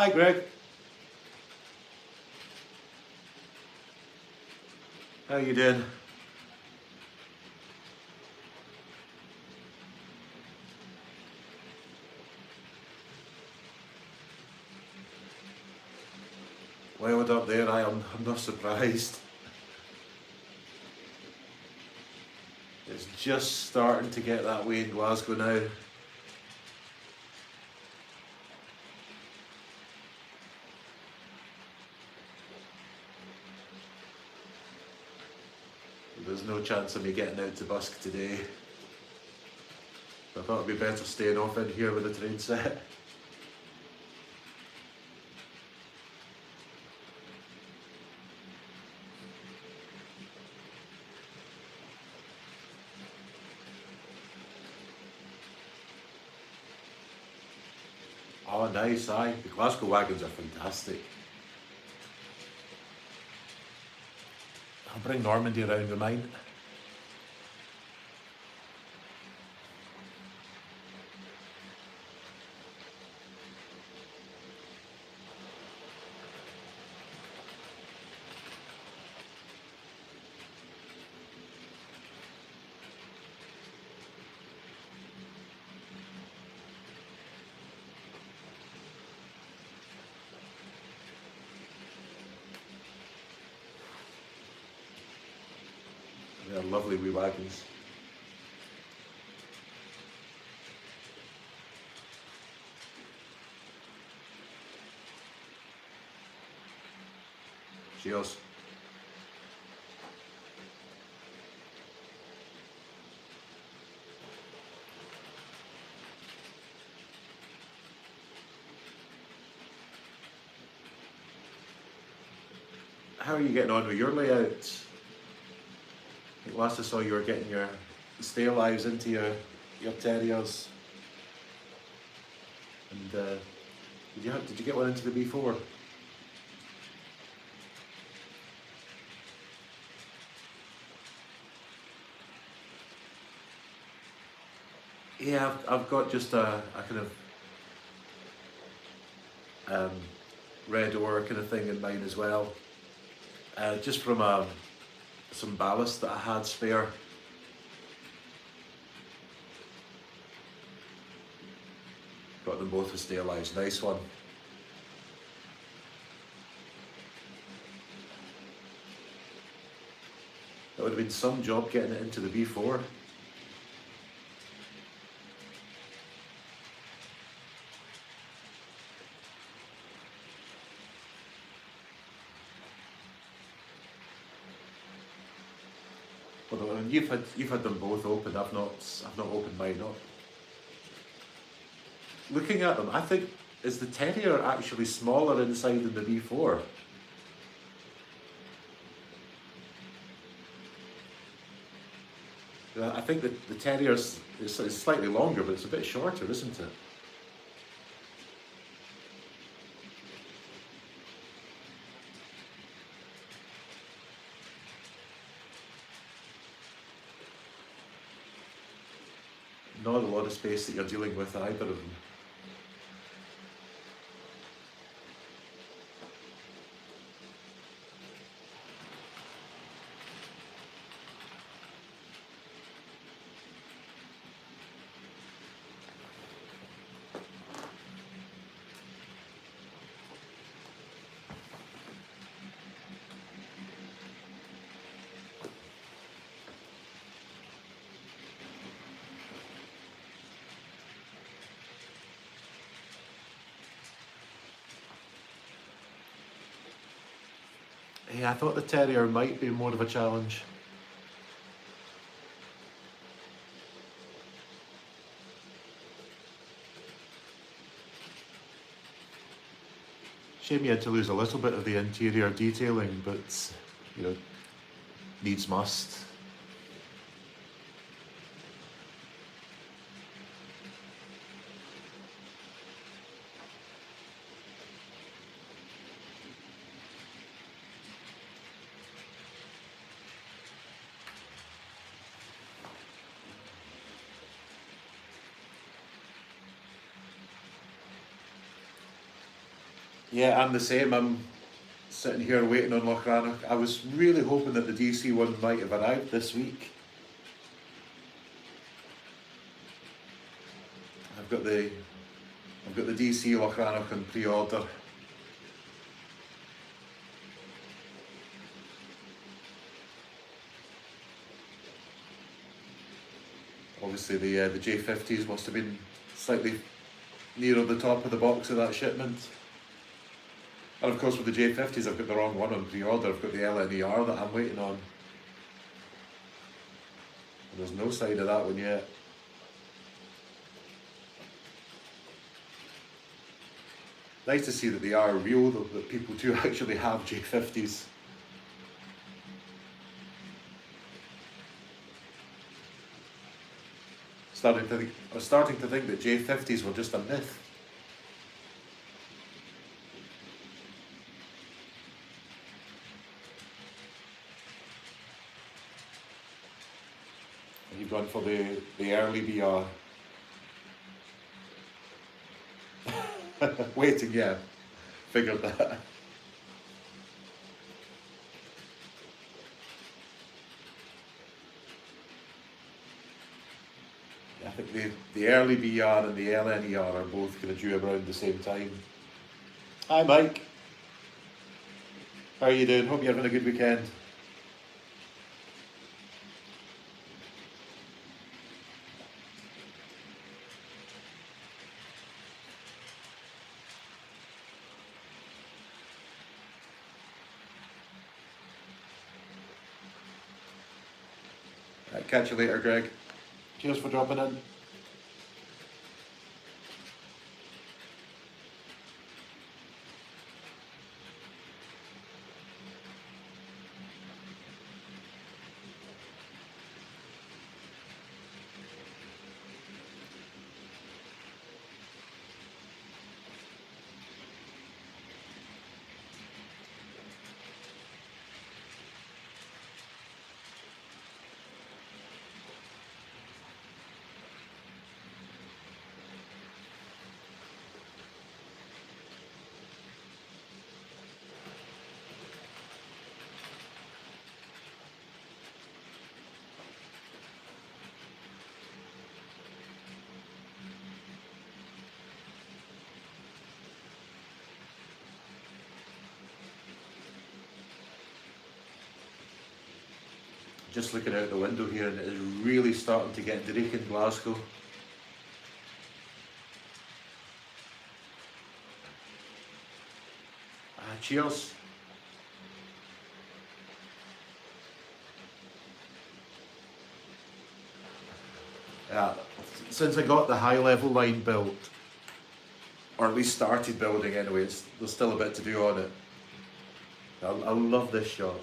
Hi, Greg. How you doing? Wild up there, I'm not surprised. It's just starting to get that way in Glasgow now. There's no chance of me getting out to busk today. I thought it'd be better staying off in here with the train set. Oh, nice, aye. The Glasgow wagons are fantastic. I'll bring Normandy around with mine. They're lovely wee wagons. Cheers. How are you getting on with your layout? I think last I saw you were getting your stay alives into your terriers. And did you get one into the B4? Yeah, I've got just a kind of red ore kind of thing in mine as well. Just from some ballast that I had spare. Got them both with stay alives. Nice one. That would have been some job getting it into the B4. Well, you've had them both open. I've not opened mine up. Looking at them, I think, is the Terrier actually smaller inside than the B4? I think that the Terrier is slightly longer, but it's a bit shorter, isn't it? Not a lot of space that you're dealing with either of them. Yeah, I thought the Terrier might be more of a challenge. Shame you had to lose a little bit of the interior detailing, but, you know, needs must. Yeah, I'm the same. I'm sitting here waiting on Lochrannoch. I was really hoping that the DC one might have arrived this week. I've got the DC Lochrannoch on pre-order. Obviously the J50s must have been slightly nearer the top of the box of that shipment. And of course with the J50s I've got the wrong one on pre-order. I've got the LNER that I'm waiting on. And there's no sign of that one yet. Nice to see that they are real though, that people do actually have J50s. I was starting to think that J50s were just a myth. You've gone for the early BR. Waiting, yeah. Figured that. I think the early BR and the LNER are both going to due around the same time. Hi Mike. How are you doing? Hope you're having a good weekend. Right, catch you later, Greg. Cheers for dropping in. Just looking out the window here and it is really starting to get dark in Glasgow. Cheers. Yeah, since I got the high level line built, or at least started building anyway, there's still a bit to do on it. I love this shot.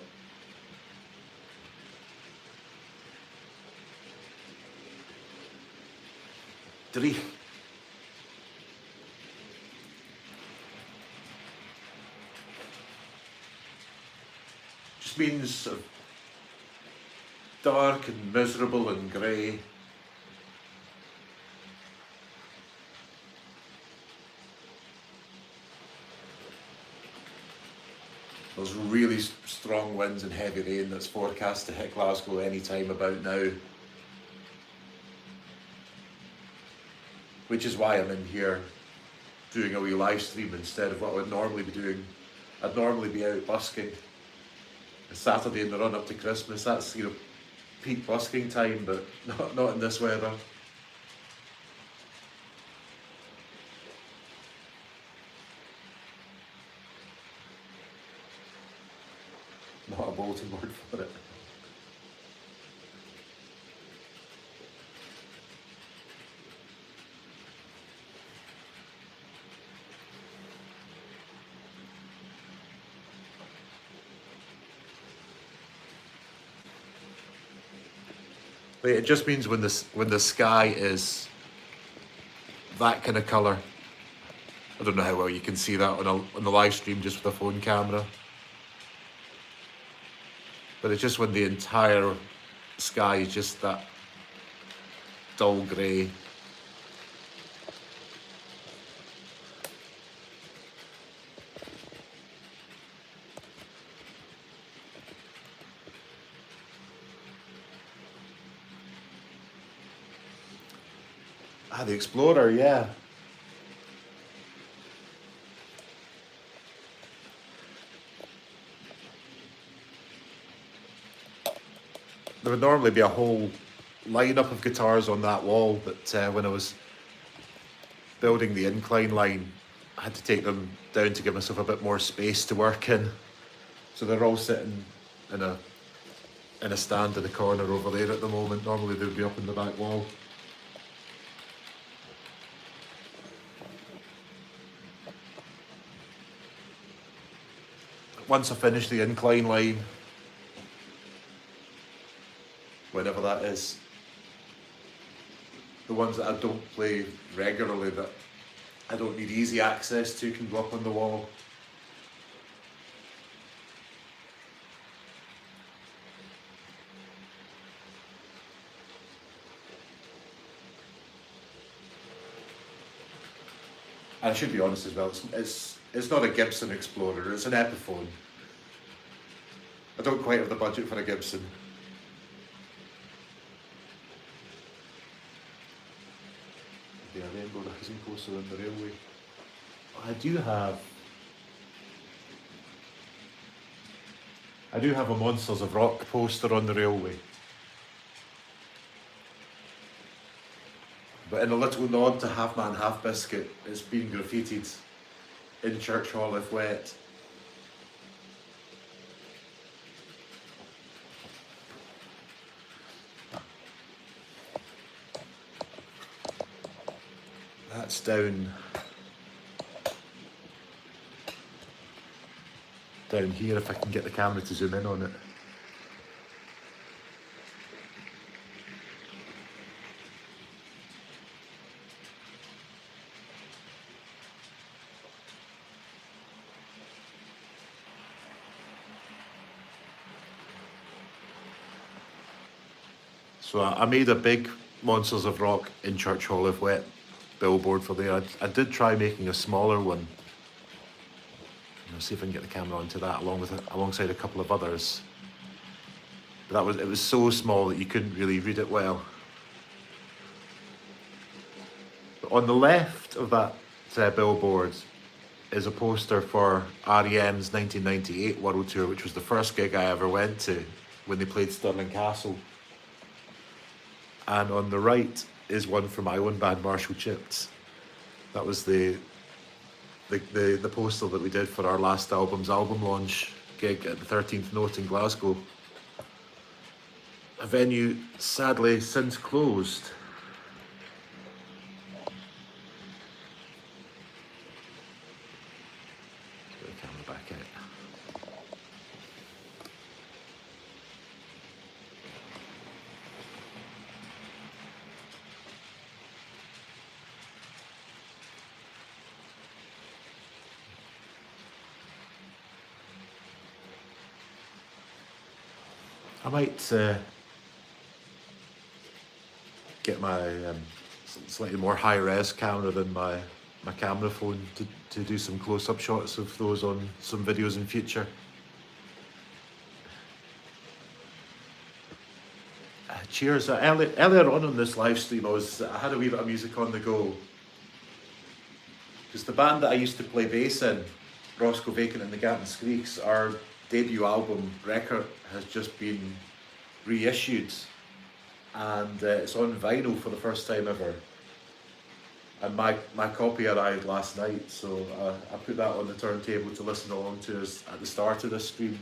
Drie. Just means sort of dark and miserable and grey. There's really strong winds and heavy rain that's forecast to hit Glasgow any time about now. Which is why I'm in here doing a wee live stream instead of what I would normally be doing. I'd normally be out busking. It's Saturday in the run up to Christmas, that's, you know, peak busking time, but not in this weather. Not a bulletin board for it. It just means when the sky is that kind of colour. I don't know how well you can see that on the live stream just with a phone camera. But it's just when the entire sky is just that dull grey. Ah, the Explorer, yeah. There would normally be a whole lineup of guitars on that wall, but when I was building the incline line, I had to take them down to give myself a bit more space to work in. So they're all sitting in a stand in the corner over there at the moment. Normally they would be up in the back wall. Once I finish the incline line, whenever that is, the ones that I don't play regularly, that I don't need easy access to, can go up on the wall. And I should be honest as well, it's not a Gibson Explorer, it's an Epiphone. I don't quite have the budget for a Gibson. Yeah, rainbow rising poster on the railway. I do have a Monsters of Rock poster on the railway. But in a little nod to Half Man Half Biscuit, it's been graffitied in Church Hall if wet. That's down here, if I can get the camera to zoom in on it. So I made a big Monsters of Rock in Church Hall if wet billboard for there. I did try making a smaller one. See if I can get the camera onto that alongside a couple of others. But it was so small that you couldn't really read it well. But on the left of that billboard is a poster for REM's 1998 World Tour, which was the first gig I ever went to when they played Stirling Castle. And on the right is one for my own band, Marshall Chips. That was the poster that we did for our last album's album launch gig at the 13th Note in Glasgow. A venue sadly since closed. Get the camera back out. I might get my slightly more high-res camera than my camera phone to do some close-up shots of those on some videos in future. Cheers. Earlier on this live stream, I had a wee bit of music on the go. Because the band that I used to play bass in, Roscoe, Vacant and the Gantin Screichs, our debut album, Record, has just been reissued. And it's on vinyl for the first time ever. And my copy arrived last night, so I put that on the turntable to listen along to us at the start of this stream.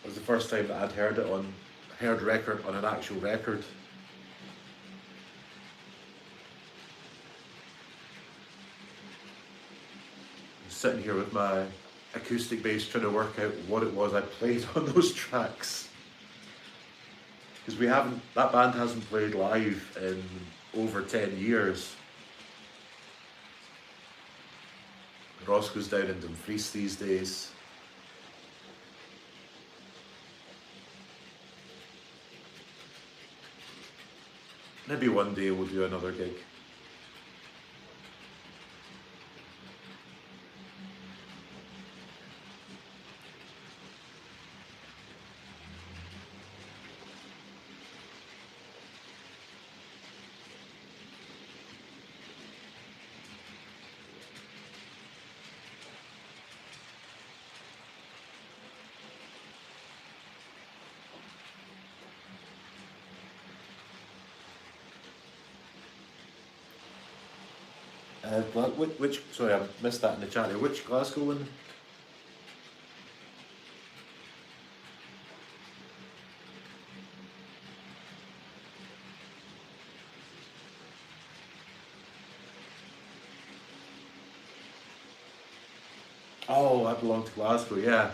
It was the first time that I'd heard Record on an actual record. I'm sitting here with my acoustic bass trying to work out what it was I played on those tracks. Because that band hasn't played live in over 10 years. Roscoe's down in Dumfries these days. Maybe one day we'll do another gig. Which sorry, I missed that in the chat here. Which Glasgow one? Oh, I belong to Glasgow, yeah.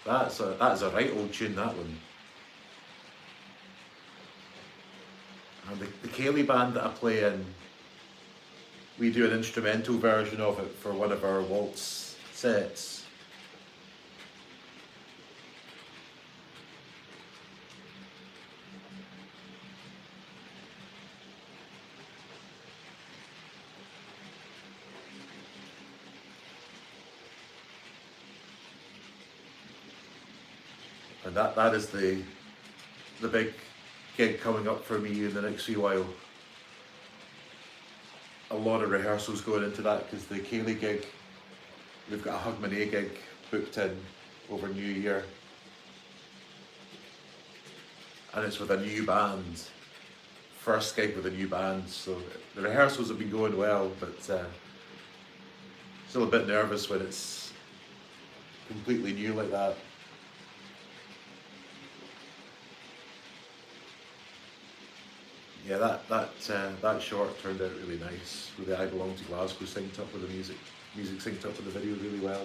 That's a right old tune, that one. And the Cayley band that I play in, we do an instrumental version of it for one of our waltz sets. And that is the big gig coming up for me in the next wee while. A lot of rehearsals going into that because the Cayley gig, we've got a Hogmanay gig booked in over New Year. And it's with a new band. First gig with a new band, so the rehearsals have been going well, but still a bit nervous when it's completely new like that. Yeah, that short turned out really nice with the I Belong to Glasgow synced up with the music synced up with the video really well.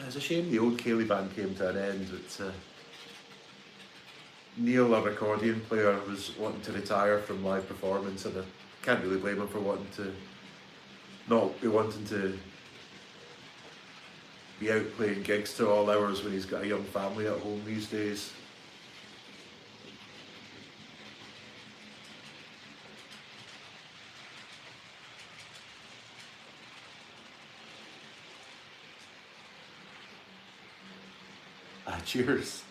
It's a shame the old Cayley band came to an end, but Neil, our accordion player, was wanting to retire from live performance, and I can't really blame him for wanting to not be wanting to be out playing gigs till all hours when he's got a young family at home these days. Cheers.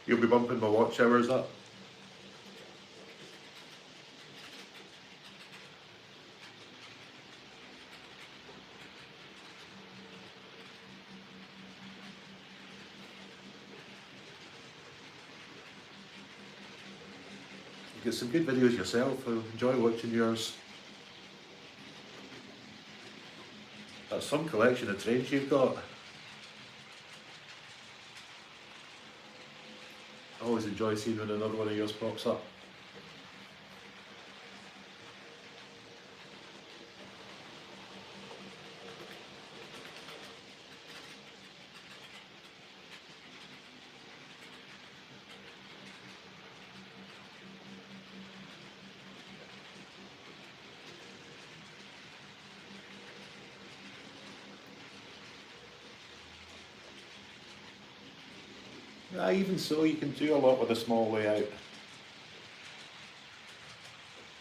You'll be bumping my watch hours up. You get some good videos yourself. I enjoy watching yours. That's some collection of trains you've got. I always enjoy seeing when another one of yours pops up. Even so, you can do a lot with a small layout.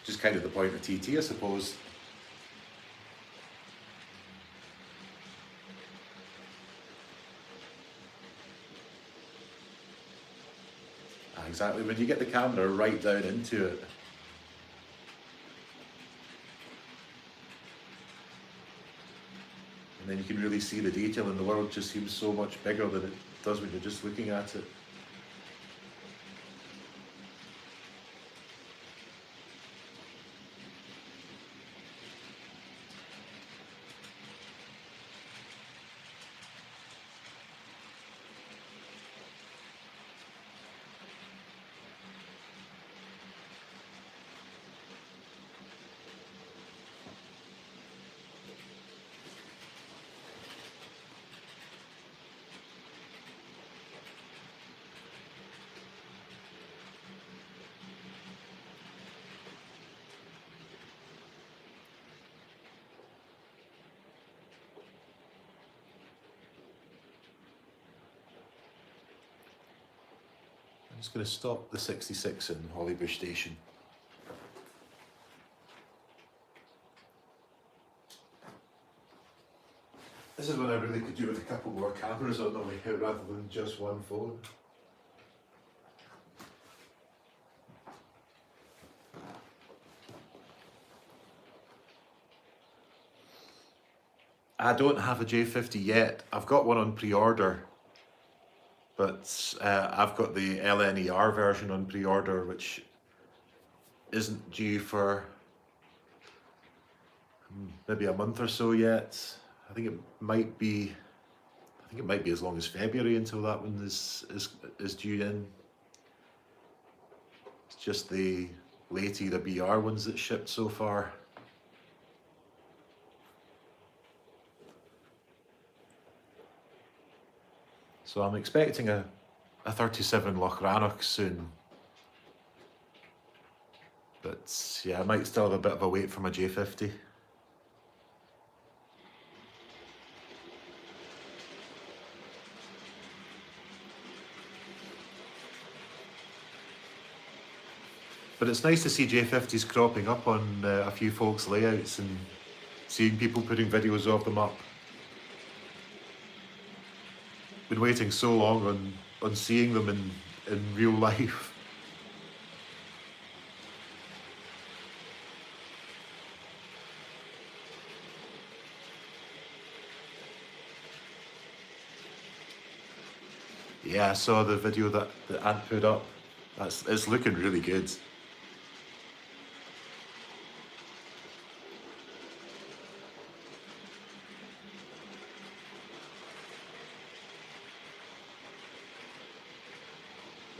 Just kind of the point of TT, I suppose. Exactly, when you get the camera right down into it. And then you can really see the detail, and the world just seems so much bigger than it does when you're just looking at it. I'm just going to stop the 66 in Hollybush station. This is when I really could do with a couple more cameras on the way out rather than just one phone. I don't have a J50 yet. I've got one on pre-order, but I've got the LNER version on pre-order, which isn't due for maybe a month or so yet. I think it might be as long as February until that one is due in. It's just the late era BR ones that shipped so far. So I'm expecting a 37 Lochranach soon. But yeah, I might still have a bit of a wait for my J50. But it's nice to see J50s cropping up on a few folks' layouts and seeing people putting videos of them up. Been waiting so long on seeing them in real life. Yeah, I saw the video that Ant put up. It's looking really good.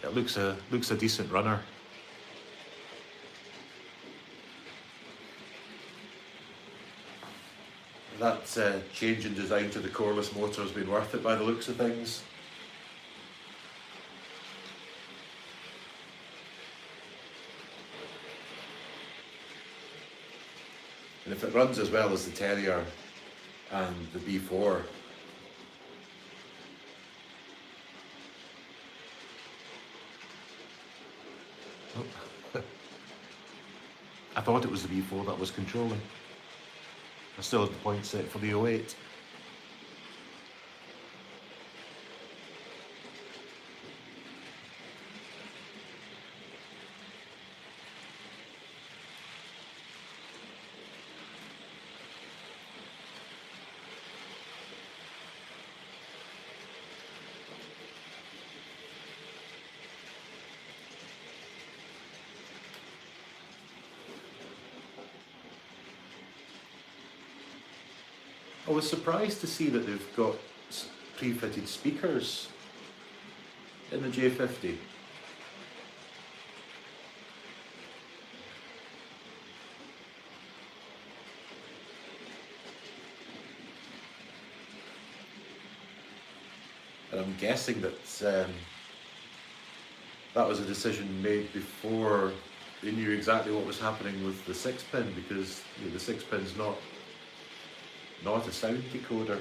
It looks a decent runner. That change in design to the coreless motor has been worth it by the looks of things. And if it runs as well as the Terrier and the B4, I thought it was the B4 that was controlling. I still had the point set for the 08. I was surprised to see that they've got pre-fitted speakers in the J50. And I'm guessing that that was a decision made before they knew exactly what was happening with the 6-pin, because the 6-pin's not a sound decoder.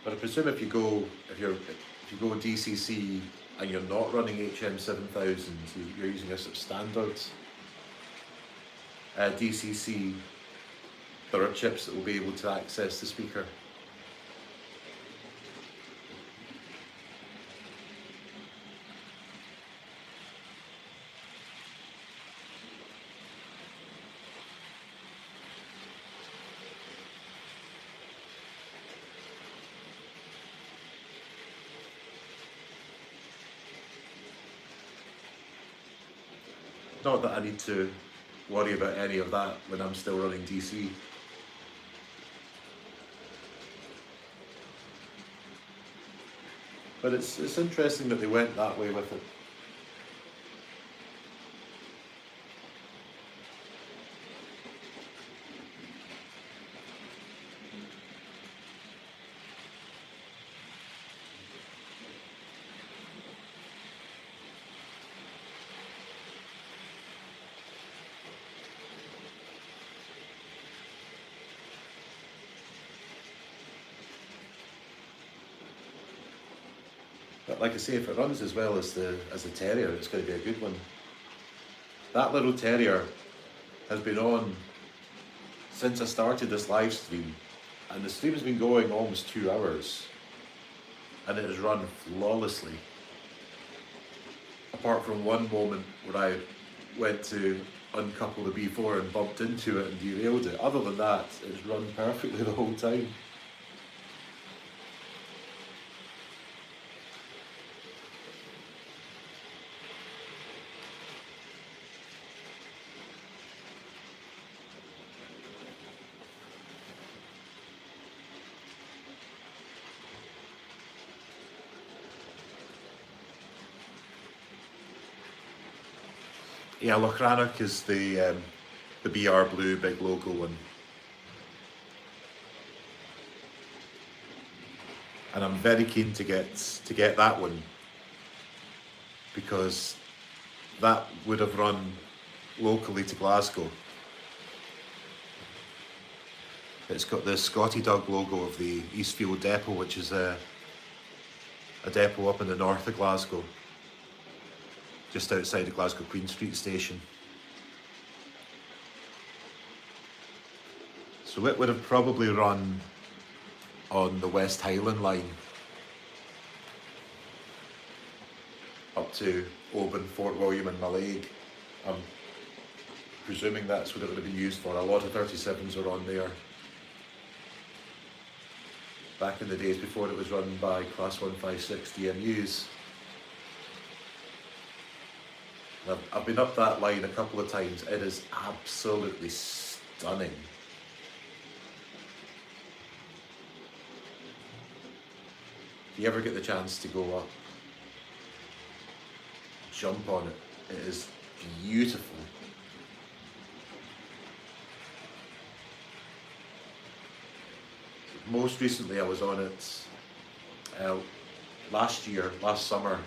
But I presume if you go DCC and you're not running HM7000, you're using a sort of standard DCC, there are chips that will be able to access the speaker. Not that I need to worry about any of that when I'm still running DC. But it's interesting that they went that way with it. But like I say, if it runs as well as the Terrier, it's going to be a good one. That little Terrier has been on since I started this live stream, and the stream has been going almost 2 hours, and it has run flawlessly. Apart from one moment where I went to uncouple the B4 and bumped into it and derailed it. Other than that, it's run perfectly the whole time. Yeah, Lochrannoch is the BR Blue big logo one. And I'm very keen to get that one, because that would have run locally to Glasgow. It's got the Scotty Dog logo of the Eastfield Depot, which is a depot up in the north of Glasgow, just outside the Glasgow Queen Street station. So it would have probably run on the West Highland line up to Oban, Fort William and Mallaig. I'm presuming that's what it would have been used for. A lot of 37s were on there back in the days before it was run by Class 156 DMUs. I've been up that line a couple of times. It is absolutely stunning. If you ever get the chance to go up, jump on it. It is beautiful. Most recently I was on it last summer.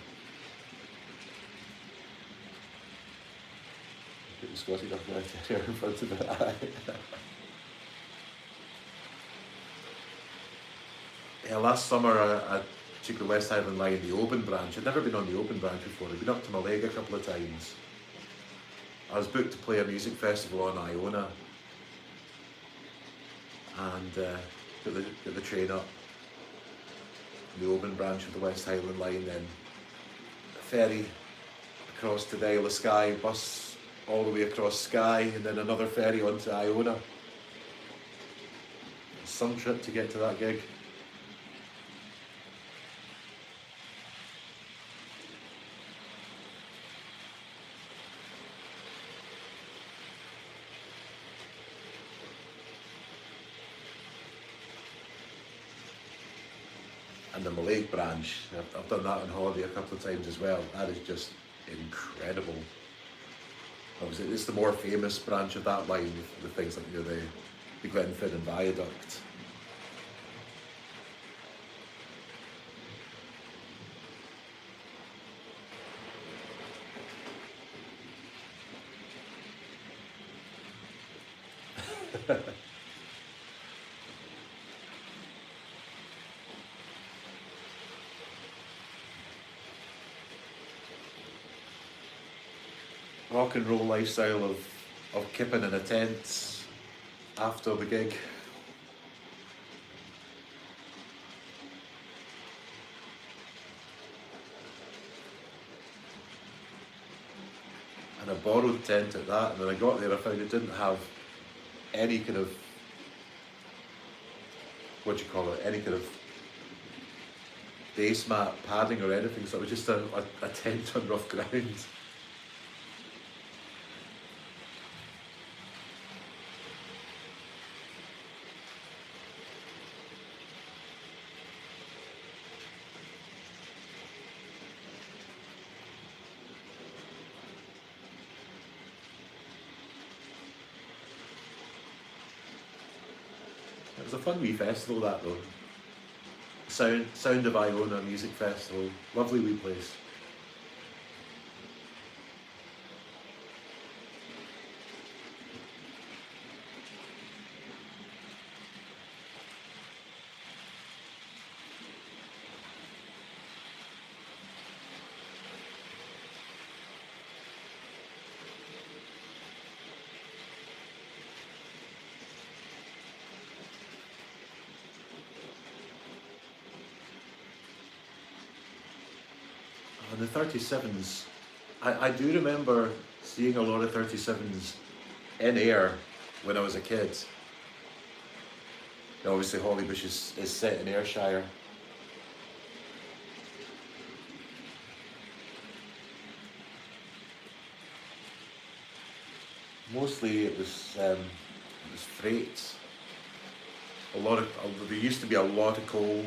Put the Scotty Duck right there in front of it. Yeah, last summer I took the West Highland line, the Oban branch. I'd never been on the Oban branch before. I'd been up to Mallaig a couple of times. I was booked to play a music festival on Iona, and get the train up the Oban branch of the West Highland line, then a ferry across to the Isle of Skye, bus all the way across Skye, and then another ferry onto Iona. Some trip to get to that gig. And the Mallaig branch, I've done that on holiday a couple of times as well. That is just incredible. Obviously, it's the more famous branch of that line with things like the Glenfin and Viaduct. Rock and roll lifestyle of kipping in a tent after the gig. And a borrowed tent at that, and when I got there I found it didn't have any kind of, any kind of base mat, padding or anything, so it was just a tent on rough ground. It was a fun wee festival, that though. Sound of Iona Music Festival, lovely wee place. And the 37s, I do remember seeing a lot of 37s in air when I was a kid. Now, obviously Hollybush is set in Ayrshire. Mostly it was freight. There used to be a lot of coal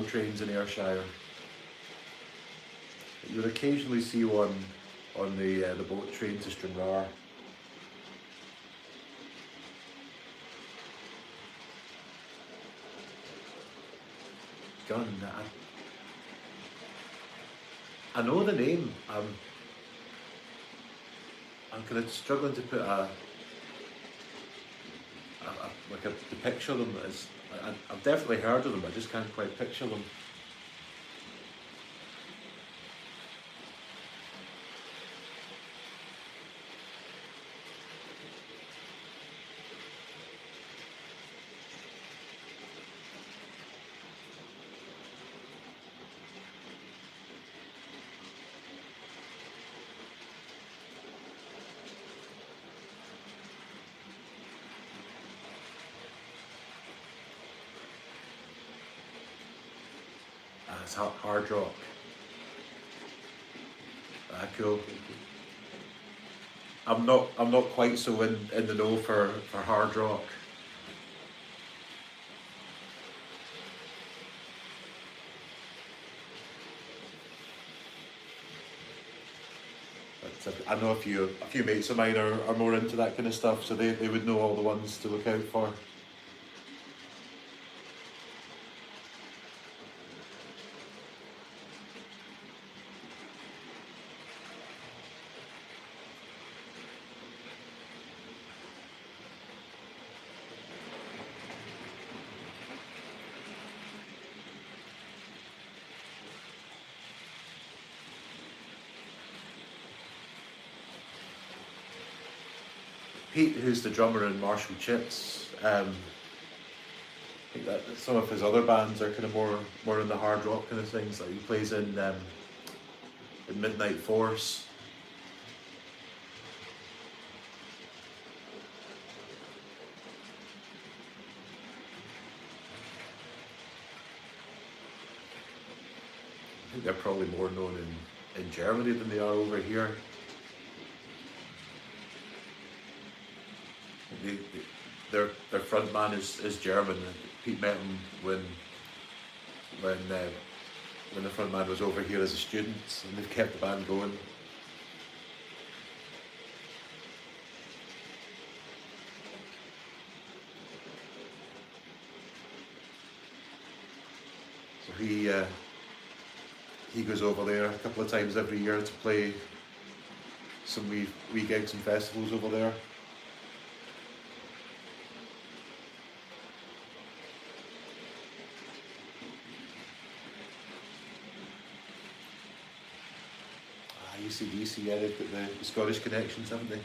trains in Ayrshire. You would occasionally see one on the boat train to Stranraer. Gun. I know the name. I'm kind of struggling to put to picture them. I've definitely heard of them. I just can't quite picture them. It's hard rock. Cool. I'm not quite so in the know for hard rock. But I know a few mates of mine are more into that kind of stuff, so they would know all the ones to look out for. Pete, who's the drummer in Marshall Chips, I think that some of his other bands are kind of more in the hard rock kind of things. Like he plays in Midnight Force. I think they're probably more known in Germany than they are over here. Their front man is German. Pete met him when the front man was over here as a student, and they've kept the band going. So he goes over there a couple of times every year to play some wee gigs and festivals over there. AC/DC, yeah, they've got the Scottish connections, haven't they?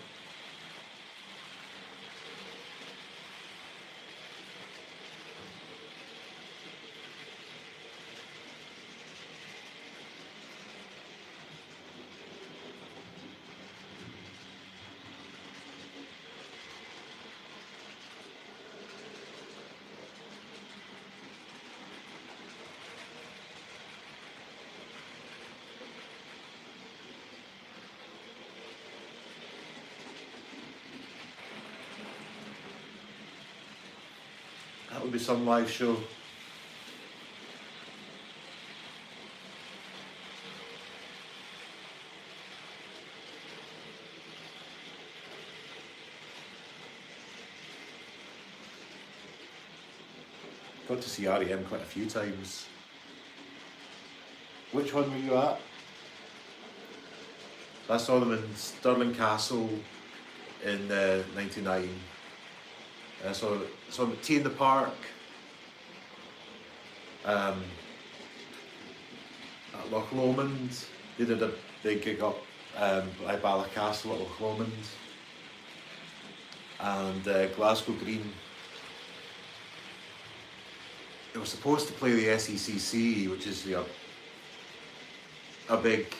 That would be some live show. Got to see REM quite a few times. Which one were you at? I saw them in Stirling Castle in '99. I saw them at Tea in the Park, at Loch Lomond. They did a big gig up at Castle at Loch Lomond, and Glasgow Green. They were supposed to play the SECC, which is a big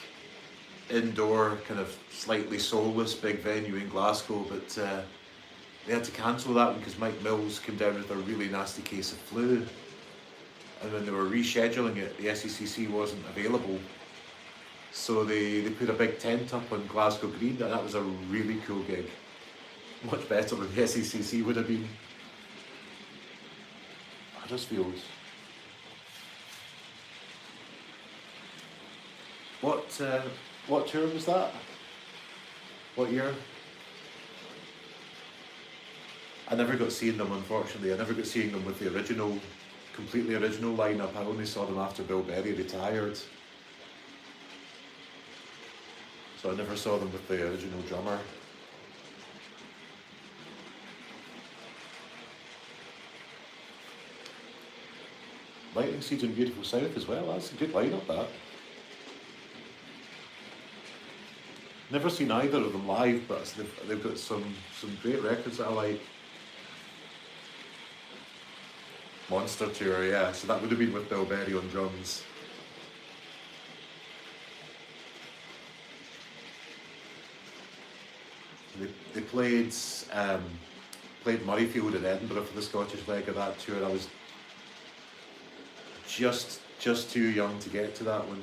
indoor, kind of slightly soulless big venue in Glasgow, but they had to cancel that one because Mike Mills came down with a really nasty case of flu. And when they were rescheduling it, the SECC wasn't available. So they put a big tent up on Glasgow Green, and that was a really cool gig. Much better than the SECC would have been. Huddersfield. What tour was that? What year? I never got seeing them, unfortunately. I never got seeing them with the original, completely original lineup. I only saw them after Bill Berry retired. So I never saw them with the original drummer. Lightning Seeds and Beautiful South as well. That's a good lineup, that. Never seen either of them live, but they've got some great records that I like. Monster Tour, yeah. So that would have been with Bill Berry on drums. They played Murrayfield in Edinburgh for the Scottish leg of that tour. I was just too young to get to that one.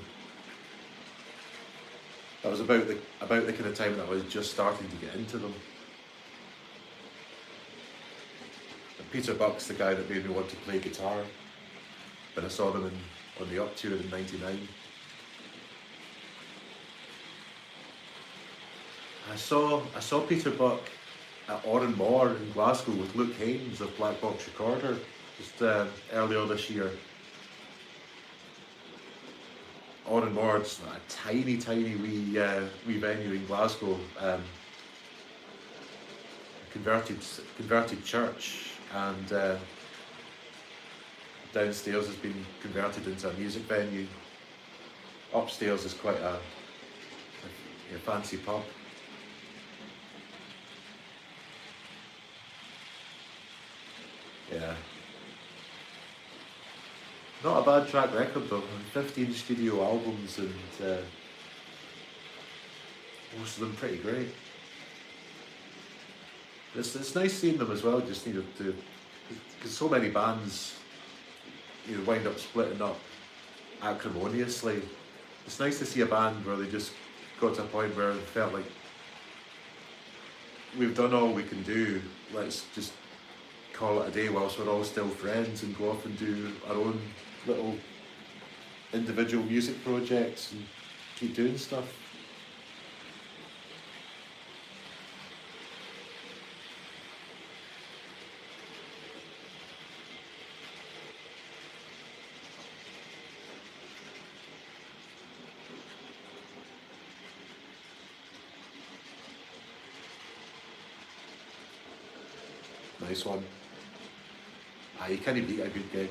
That was about the kind of time that I was just starting to get into them. And Peter Buck's the guy that made me want to play guitar when I saw them on the Up tour in '99. I saw Peter Buck at Oran Mor in Glasgow with Luke Haynes of Black Box Recorder just earlier this year. Oran Mor's a tiny wee venue in Glasgow, converted church, and downstairs has been converted into a music venue. Upstairs is quite a fancy pub. Yeah. Not a bad track record though. 15 studio albums, and most of them pretty great. It's nice seeing them as well. Just needed to, because so many bands, wind up splitting up acrimoniously. It's nice to see a band where they just got to a point where they felt like we've done all we can do. Let's just call it a day whilst we're all still friends and go off and do our own little individual music projects and keep doing stuff. Nice one. You can't beat a good gig.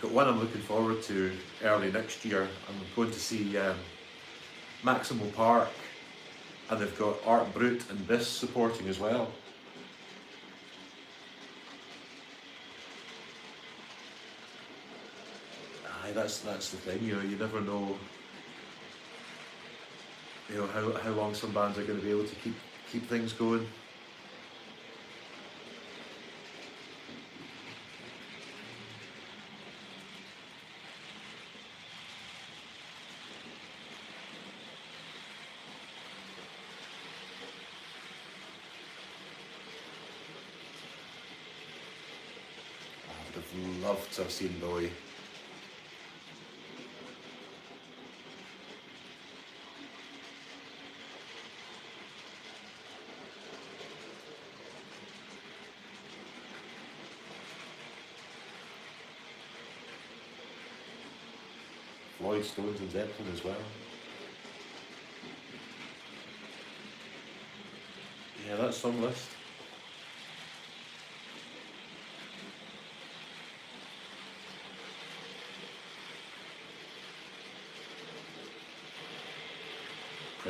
Got one I'm looking forward to early next year. I'm going to see Maximal Park, and they've got Art Brut and Biss supporting as well. Aye, that's the thing. You never know. How long some bands are going to be able to keep things going. I've loved to have seen Bowie. Floyd, Stones and Zeppelin as well. Yeah, that's some list.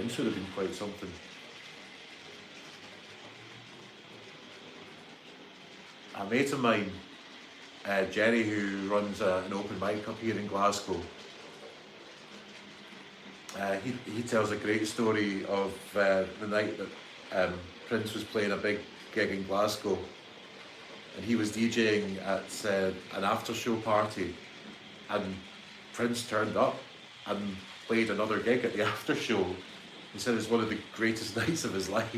Prince would have been quite something. A mate of mine, Jerry, who runs an open mic up here in Glasgow, he tells a great story of the night that Prince was playing a big gig in Glasgow, and he was DJing at an after show party, and Prince turned up and played another gig at the after show. He said it's one of the greatest nights of his life.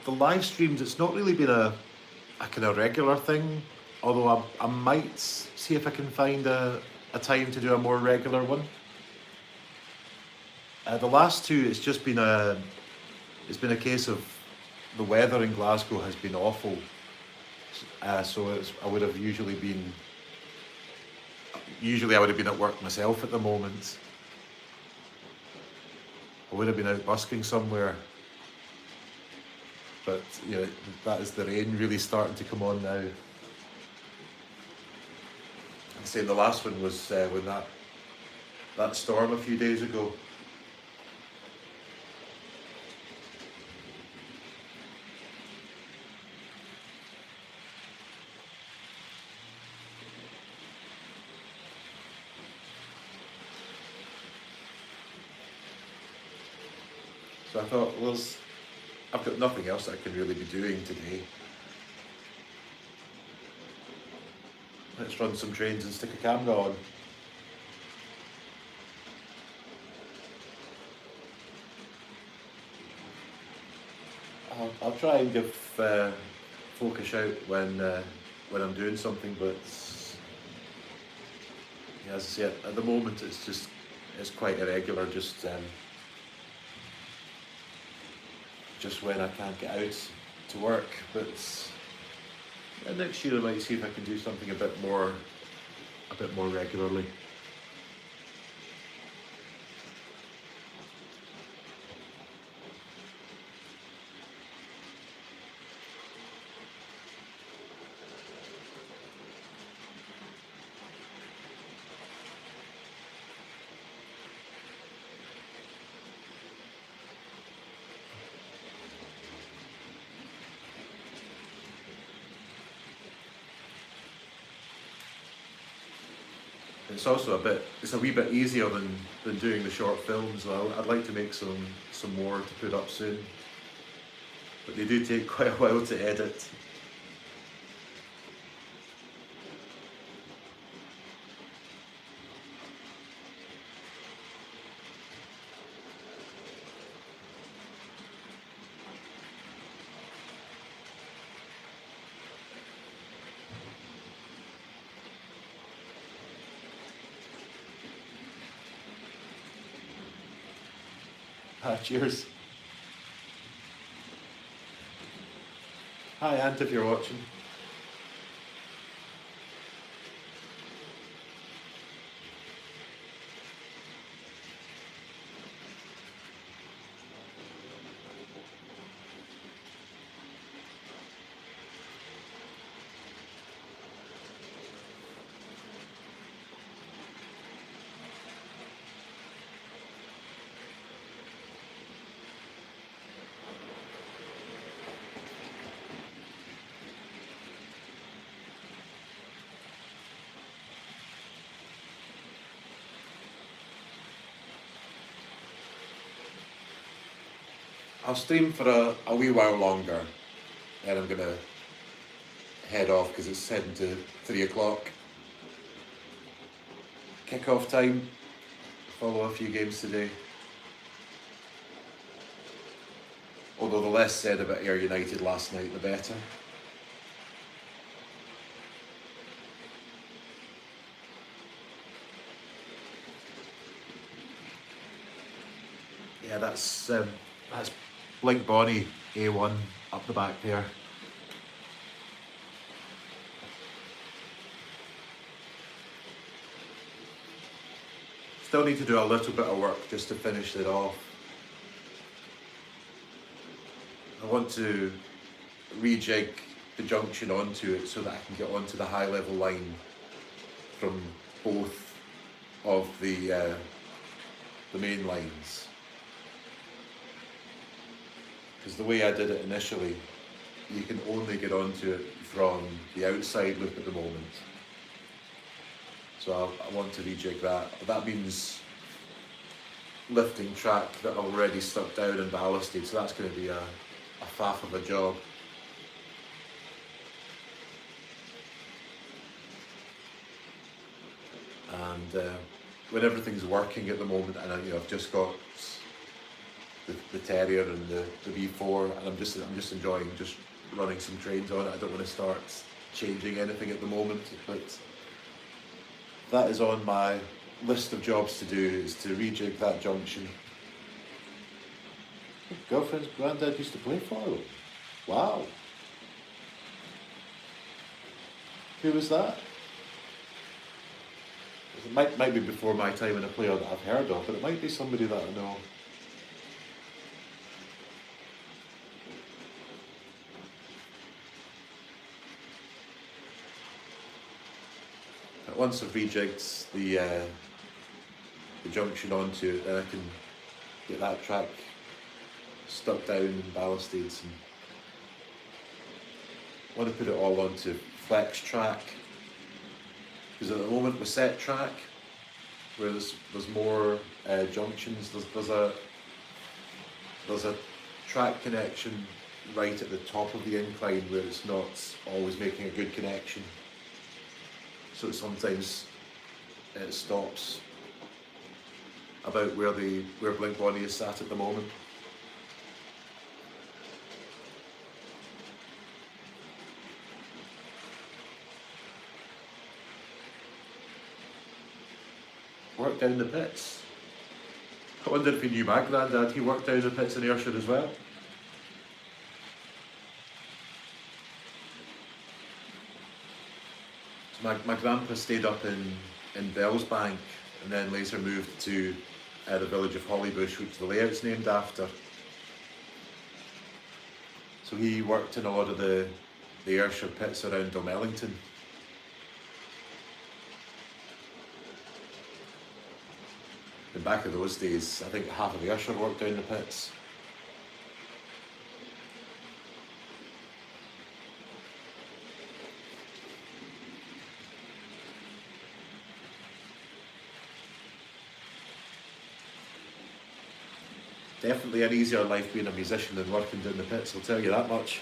The live streams, it's not really been a kind of regular thing, although I might see if I can find a time to do a more regular one. The last two, it's been a case of the weather in Glasgow has been awful, so I would have usually I would have been at work myself at the moment. I would have been out busking somewhere. But you know, that is the rain really starting to come on now. I'm saying the last one was when that storm a few days ago. So I thought, well, I've got nothing else I can really be doing today. Let's run some trains and stick a camera on. I'll try and give folk a shout when I'm doing something, but yeah, as I say, at the moment it's quite irregular. Just when I can't get out to work, but next year I might see if I can do something a bit more regularly. It's also it's a wee bit easier than doing the short films. I'd like to make some more to put up soon, but they do take quite a while to edit. Cheers. Hi, Ant, if you're watching. I'll stream for a wee while longer, then I'm gonna head off because it's heading to 3 o'clock. Kick-off time, follow a few games today. Although the less said about Ayr United last night, the better. Yeah, that's Blink Bonnie A1 up the back there. Still need to do a little bit of work just to finish it off. I want to rejig the junction onto it so that I can get onto the high level line from both of the main lines. Because the way I did it initially, you can only get onto it from the outside loop at the moment. So I want to rejig that. But that means lifting track that are already stuck down and ballasted, so that's going to be a faff of a job. And when everything's working at the moment, and I've just got the Terrier and the V4, and I'm just enjoying just running some trains on it. I don't want to start changing anything at the moment, but that is on my list of jobs to do, is to rejig that junction. My girlfriend's granddad used to play for them. Wow. Who was that? It might be before my time and a player that I've heard of, but it might be somebody that I know. But once I've rejigged the junction onto it, then I can get that track stuck down and ballasted. And I want to put it all onto flex track, because at the moment with set track, where there's more junctions, there's a track connection right at the top of the incline where it's not always making a good connection. So sometimes it stops about where Blink Bonnie is sat at the moment. Worked down the pits. I wonder if he knew my granddad. He worked down the pits in Ayrshire as well. So my grandpa stayed up in Bellsbank and then later moved to the village of Hollybush, which the layout's named after. So he worked in a lot of the Ayrshire pits around Domellington. And back in those days, I think half of Ayrshire worked down the pits. Definitely an easier life being a musician than working down the pits, I'll tell you that much.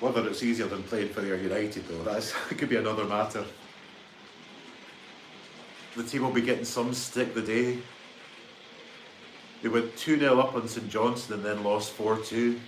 Whether it's easier than playing for Ayr United though, that could be another matter. The team will be getting some stick the day. They went 2-0 up on St Johnstone and then lost 4-2.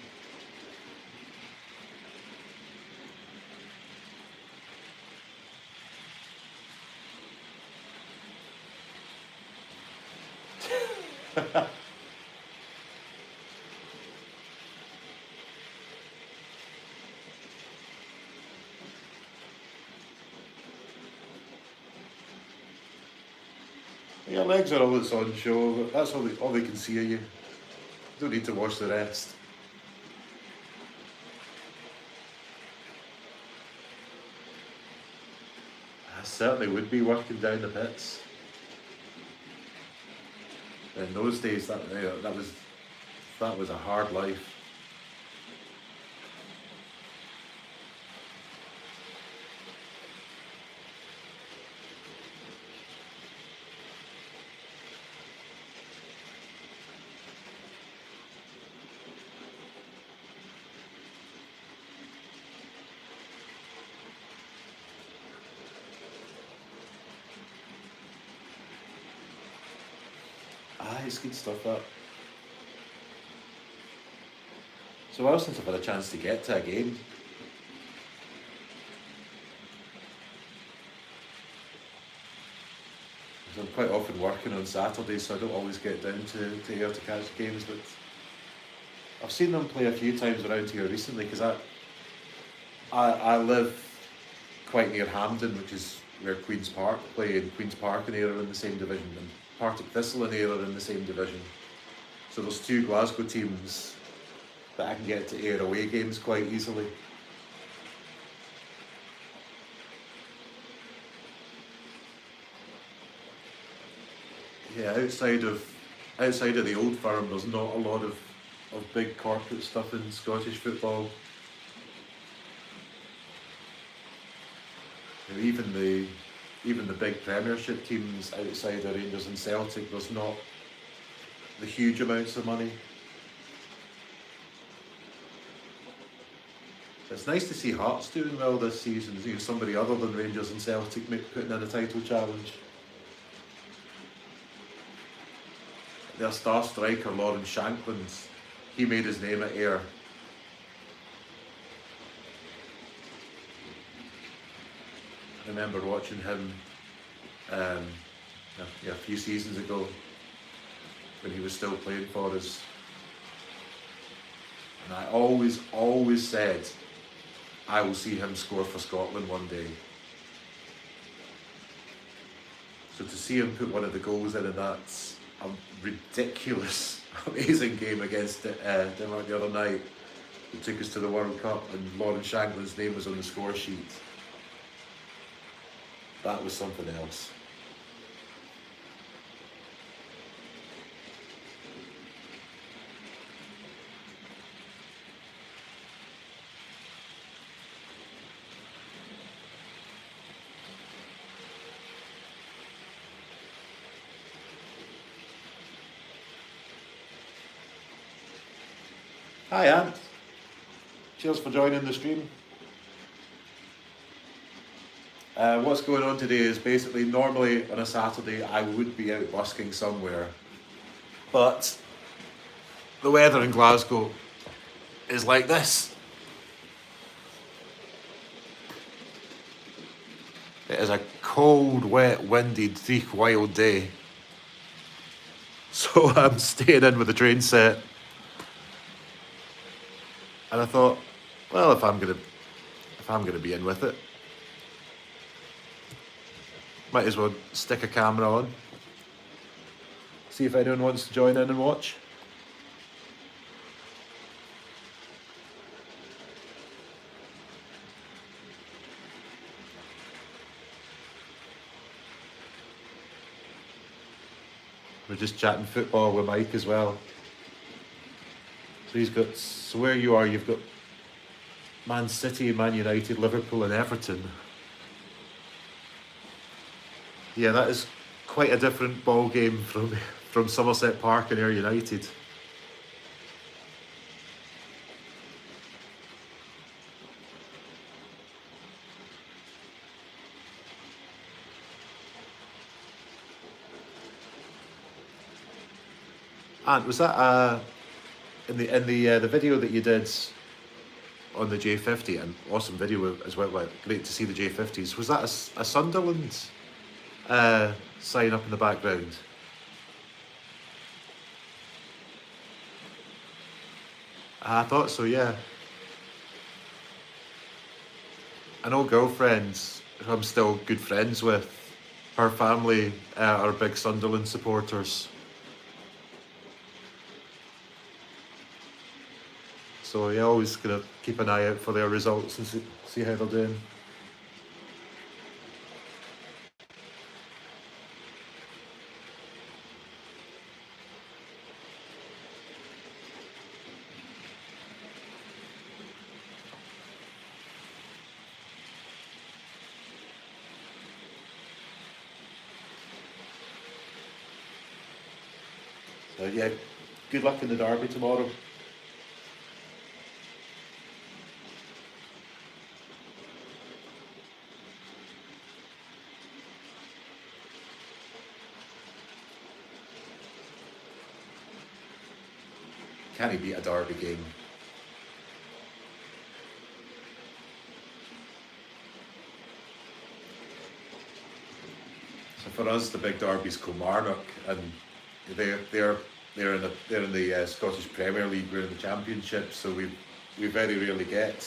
Your legs are always on show, but that's all they can see of you. Don't need to watch the rest. I certainly would be working down the pits. In those days, that was a hard life. Nice, good stuff that. So well since I've had a chance to get to a game. I'm quite often working on Saturdays, so I don't always get down to here to catch games, but I've seen them play a few times around here recently, because I live quite near Hampden, which is where Queen's Park play, and Queen's Park and Ayr are in the same division, and Partick Thistle and Ayr are in the same division. So there's two Glasgow teams that I can get to Ayr away games quite easily. Yeah, outside of the old firm, there's not a lot of big corporate stuff in Scottish football. You know, even the big Premiership teams outside of Rangers and Celtic, there's not the huge amounts of money. It's nice to see Hearts doing well this season. You know, somebody other than Rangers and Celtic putting in a title challenge. Their star striker, Lawrence Shankland, he made his name at Ayr. I remember watching him a few seasons ago when he was still playing for us. And I always said, I will see him score for Scotland one day. So to see him put one of the goals in, and that's a ridiculous, amazing game against Denmark the other night. It took us to the World Cup, and Lawrence Shankland's name was on the score sheet. That was something else. Hi, Ant. Cheers for joining the stream. What's going on today is basically, normally on a Saturday I would be out busking somewhere, but the weather in Glasgow is like this. It is a cold, wet, windy, dreich, wild day. So I'm staying in with the train set. And I thought, well, if I'm gonna be in with it, might as well stick a camera on. See if anyone wants to join in and watch. We're just chatting football with Mike as well. So where you are, you've got Man City, Man United, Liverpool and Everton. Yeah, that is quite a different ball game from Somerset Park and Ayr United. And was that in the video that you did on the J50, an awesome video as well, great to see the J50s, was that a Sunderland sign up in the background? I thought so, yeah. An old girlfriend who I'm still good friends with, her family are big Sunderland supporters. So yeah, always gonna keep an eye out for their results and see how they're doing. So yeah, good luck in the derby tomorrow. can't beat a derby game. So for us, the big derby's Kilmarnock, and they're in the Scottish Premier League. We're in the Championship, so we very rarely get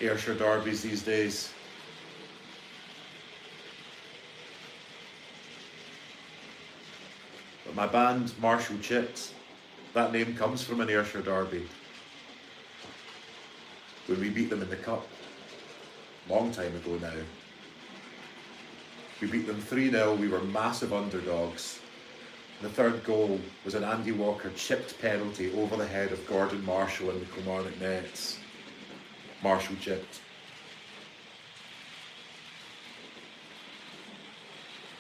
Ayrshire derbies these days. But my band, Marshall Chips, that name comes from an Ayrshire derby. When we beat them in the cup, long time ago now. We beat them 3-0, we were massive underdogs. The third goal was an Andy Walker chipped penalty over the head of Gordon Marshall in the Kilmarnock nets. Marshall chipped.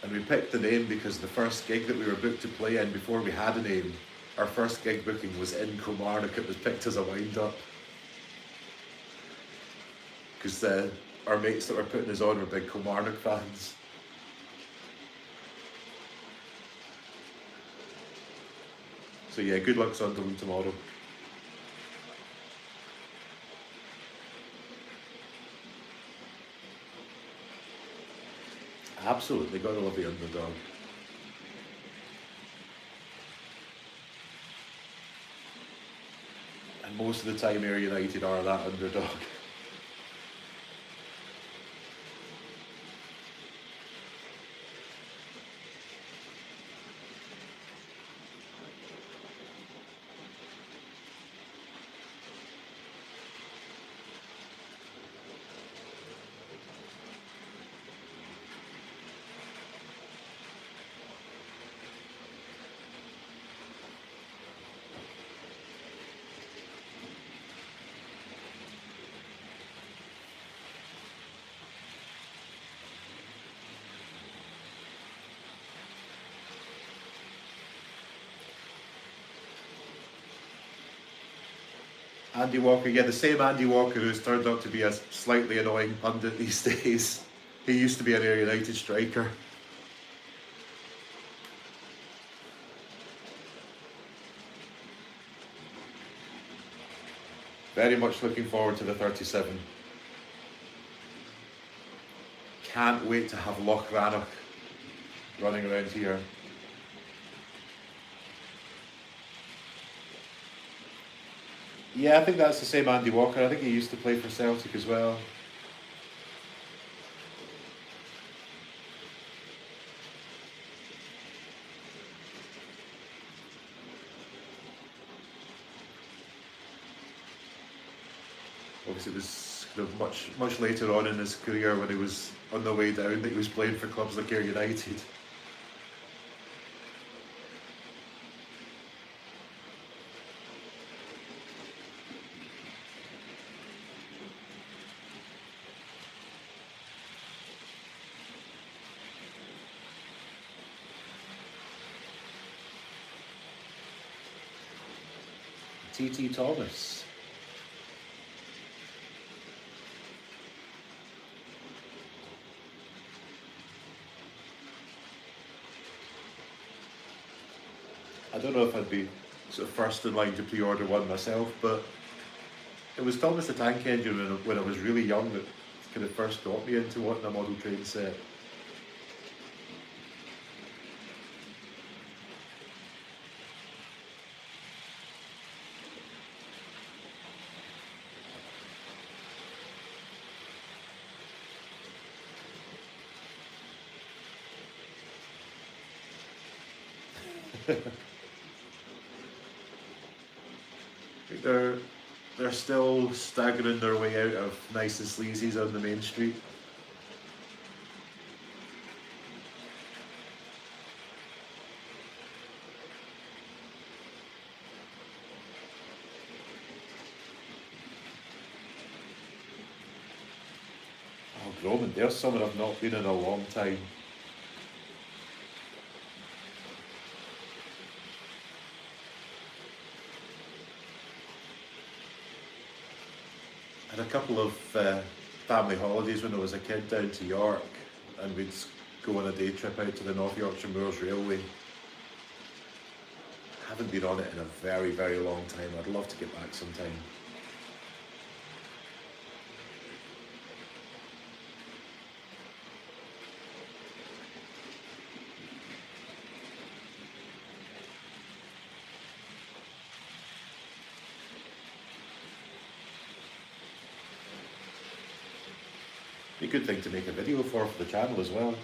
And we picked the name because the first gig that we were booked to play in, before we had a name, our first gig booking was in Kilmarnock. It was picked as a wind-up. Because our mates that were putting us on were big Kilmarnock fans. So yeah, good luck Sunderland tomorrow. Absolutely, gotta love the underdog. And most of the time Ayr United are that underdog. Andy Walker, yeah, the same Andy Walker who's turned out to be a slightly annoying pundit these days. He used to be an Ayr United striker. Very much looking forward to the 37. Can't wait to have Loch Rannoch running around here. Yeah, I think that's the same Andy Walker. I think he used to play for Celtic as well. Obviously it was kind of much later on in his career when he was on the way down that he was playing for clubs like Ayr United. T.T. Thomas. I don't know if I'd be sort of first in line to pre-order one myself, but it was Thomas the Tank Engine when I was really young that kind of first got me into wanting a model train set. They're still staggering their way out of Nice and Sleazy's on the main street. Oh, Groman, there's somewhere I've not been in a long time. I had a couple of family holidays when I was a kid down to York, and we'd go on a day trip out to the North Yorkshire Moors Railway. haven't been on it in a very, very long time. I'd love to get back sometime. Be a good thing to make a video for the channel as well.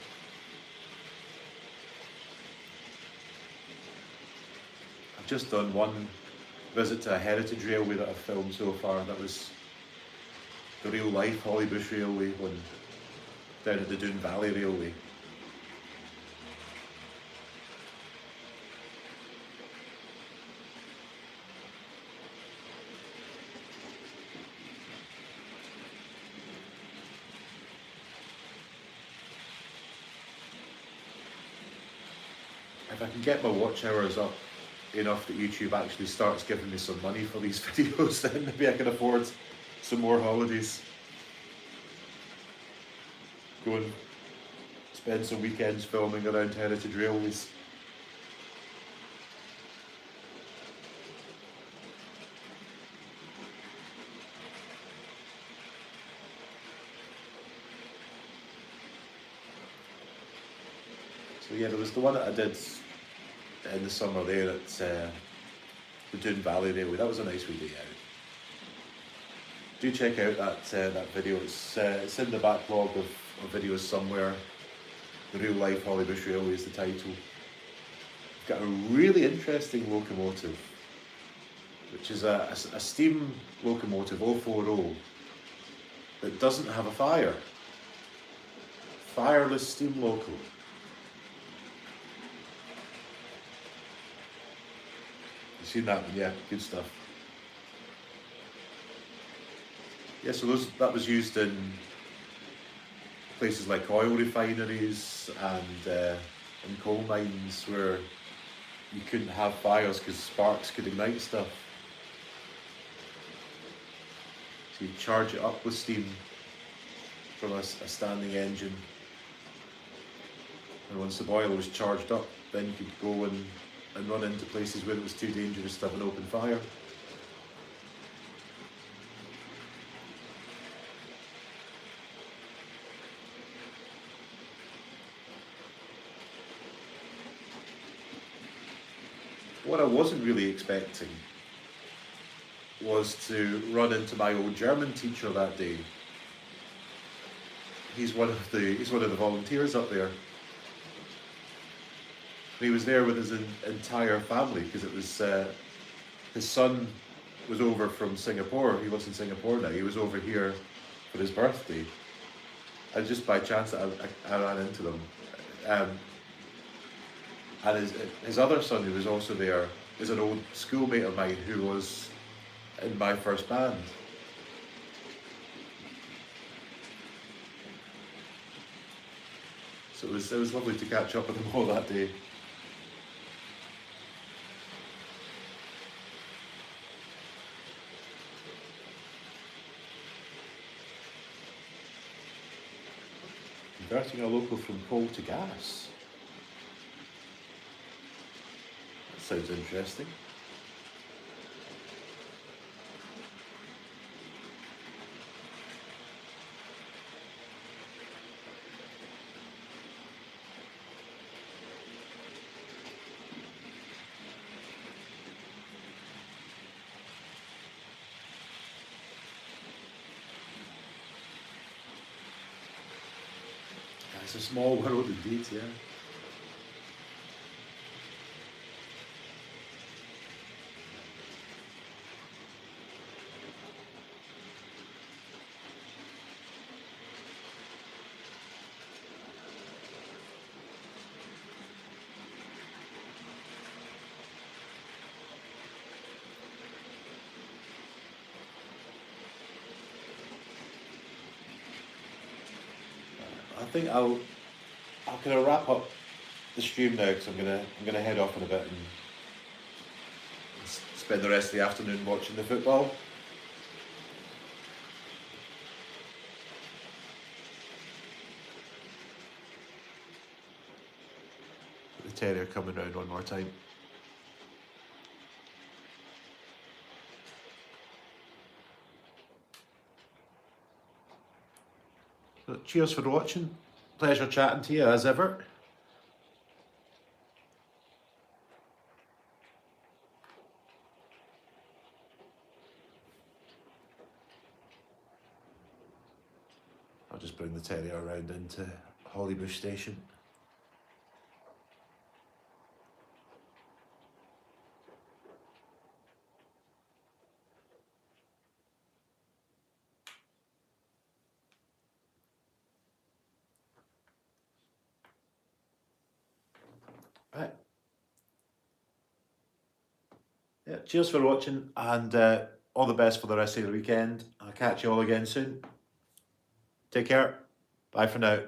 I've just done one visit to a heritage railway that I've filmed so far. That was the real life Hollybush Railway one down at the Doon Valley Railway. If I can get my watch hours up enough that YouTube actually starts giving me some money for these videos, then maybe I can afford some more holidays. Go and spend some weekends filming around heritage railways. So yeah, there was the one that I did in the summer there at the Doon Valley Railway. That was a nice wee day out. Do check out that video. It's in the backlog of videos somewhere. The Real Life Hollybush Railway is the title. It's got a really interesting locomotive, which is a steam locomotive 040 that doesn't have a fire. Fireless steam loco. Seen that one? Yeah, good stuff. Yeah, so that was used in places like oil refineries and in coal mines where you couldn't have fires because sparks could ignite stuff. So you charge it up with steam from a standing engine, and once the boiler was charged up, then you could go and run into places where it was too dangerous to have an open fire. What I wasn't really expecting was to run into my old German teacher that day. He's one of the volunteers up there. And he was there with his entire family because it was his son was over from Singapore. He lives in Singapore now. He was over here for his birthday, and just by chance I ran into them. And his other son, who was also there, is an old schoolmate of mine who was in my first band. So it was lovely to catch up with them all that day. Converting a local from coal to gas. That sounds interesting. It's a small world indeed, yeah. I think I'll kind of wrap up the stream now because I'm gonna head off in a bit and spend the rest of the afternoon watching the football. The terrier coming round one more time. So cheers for watching. Pleasure chatting to you as ever. I'll just bring the terrier around into Hollybush station. Right. Yeah, cheers for watching, and all the best for the rest of the weekend. I'll catch you all again soon. Take care. Bye for now.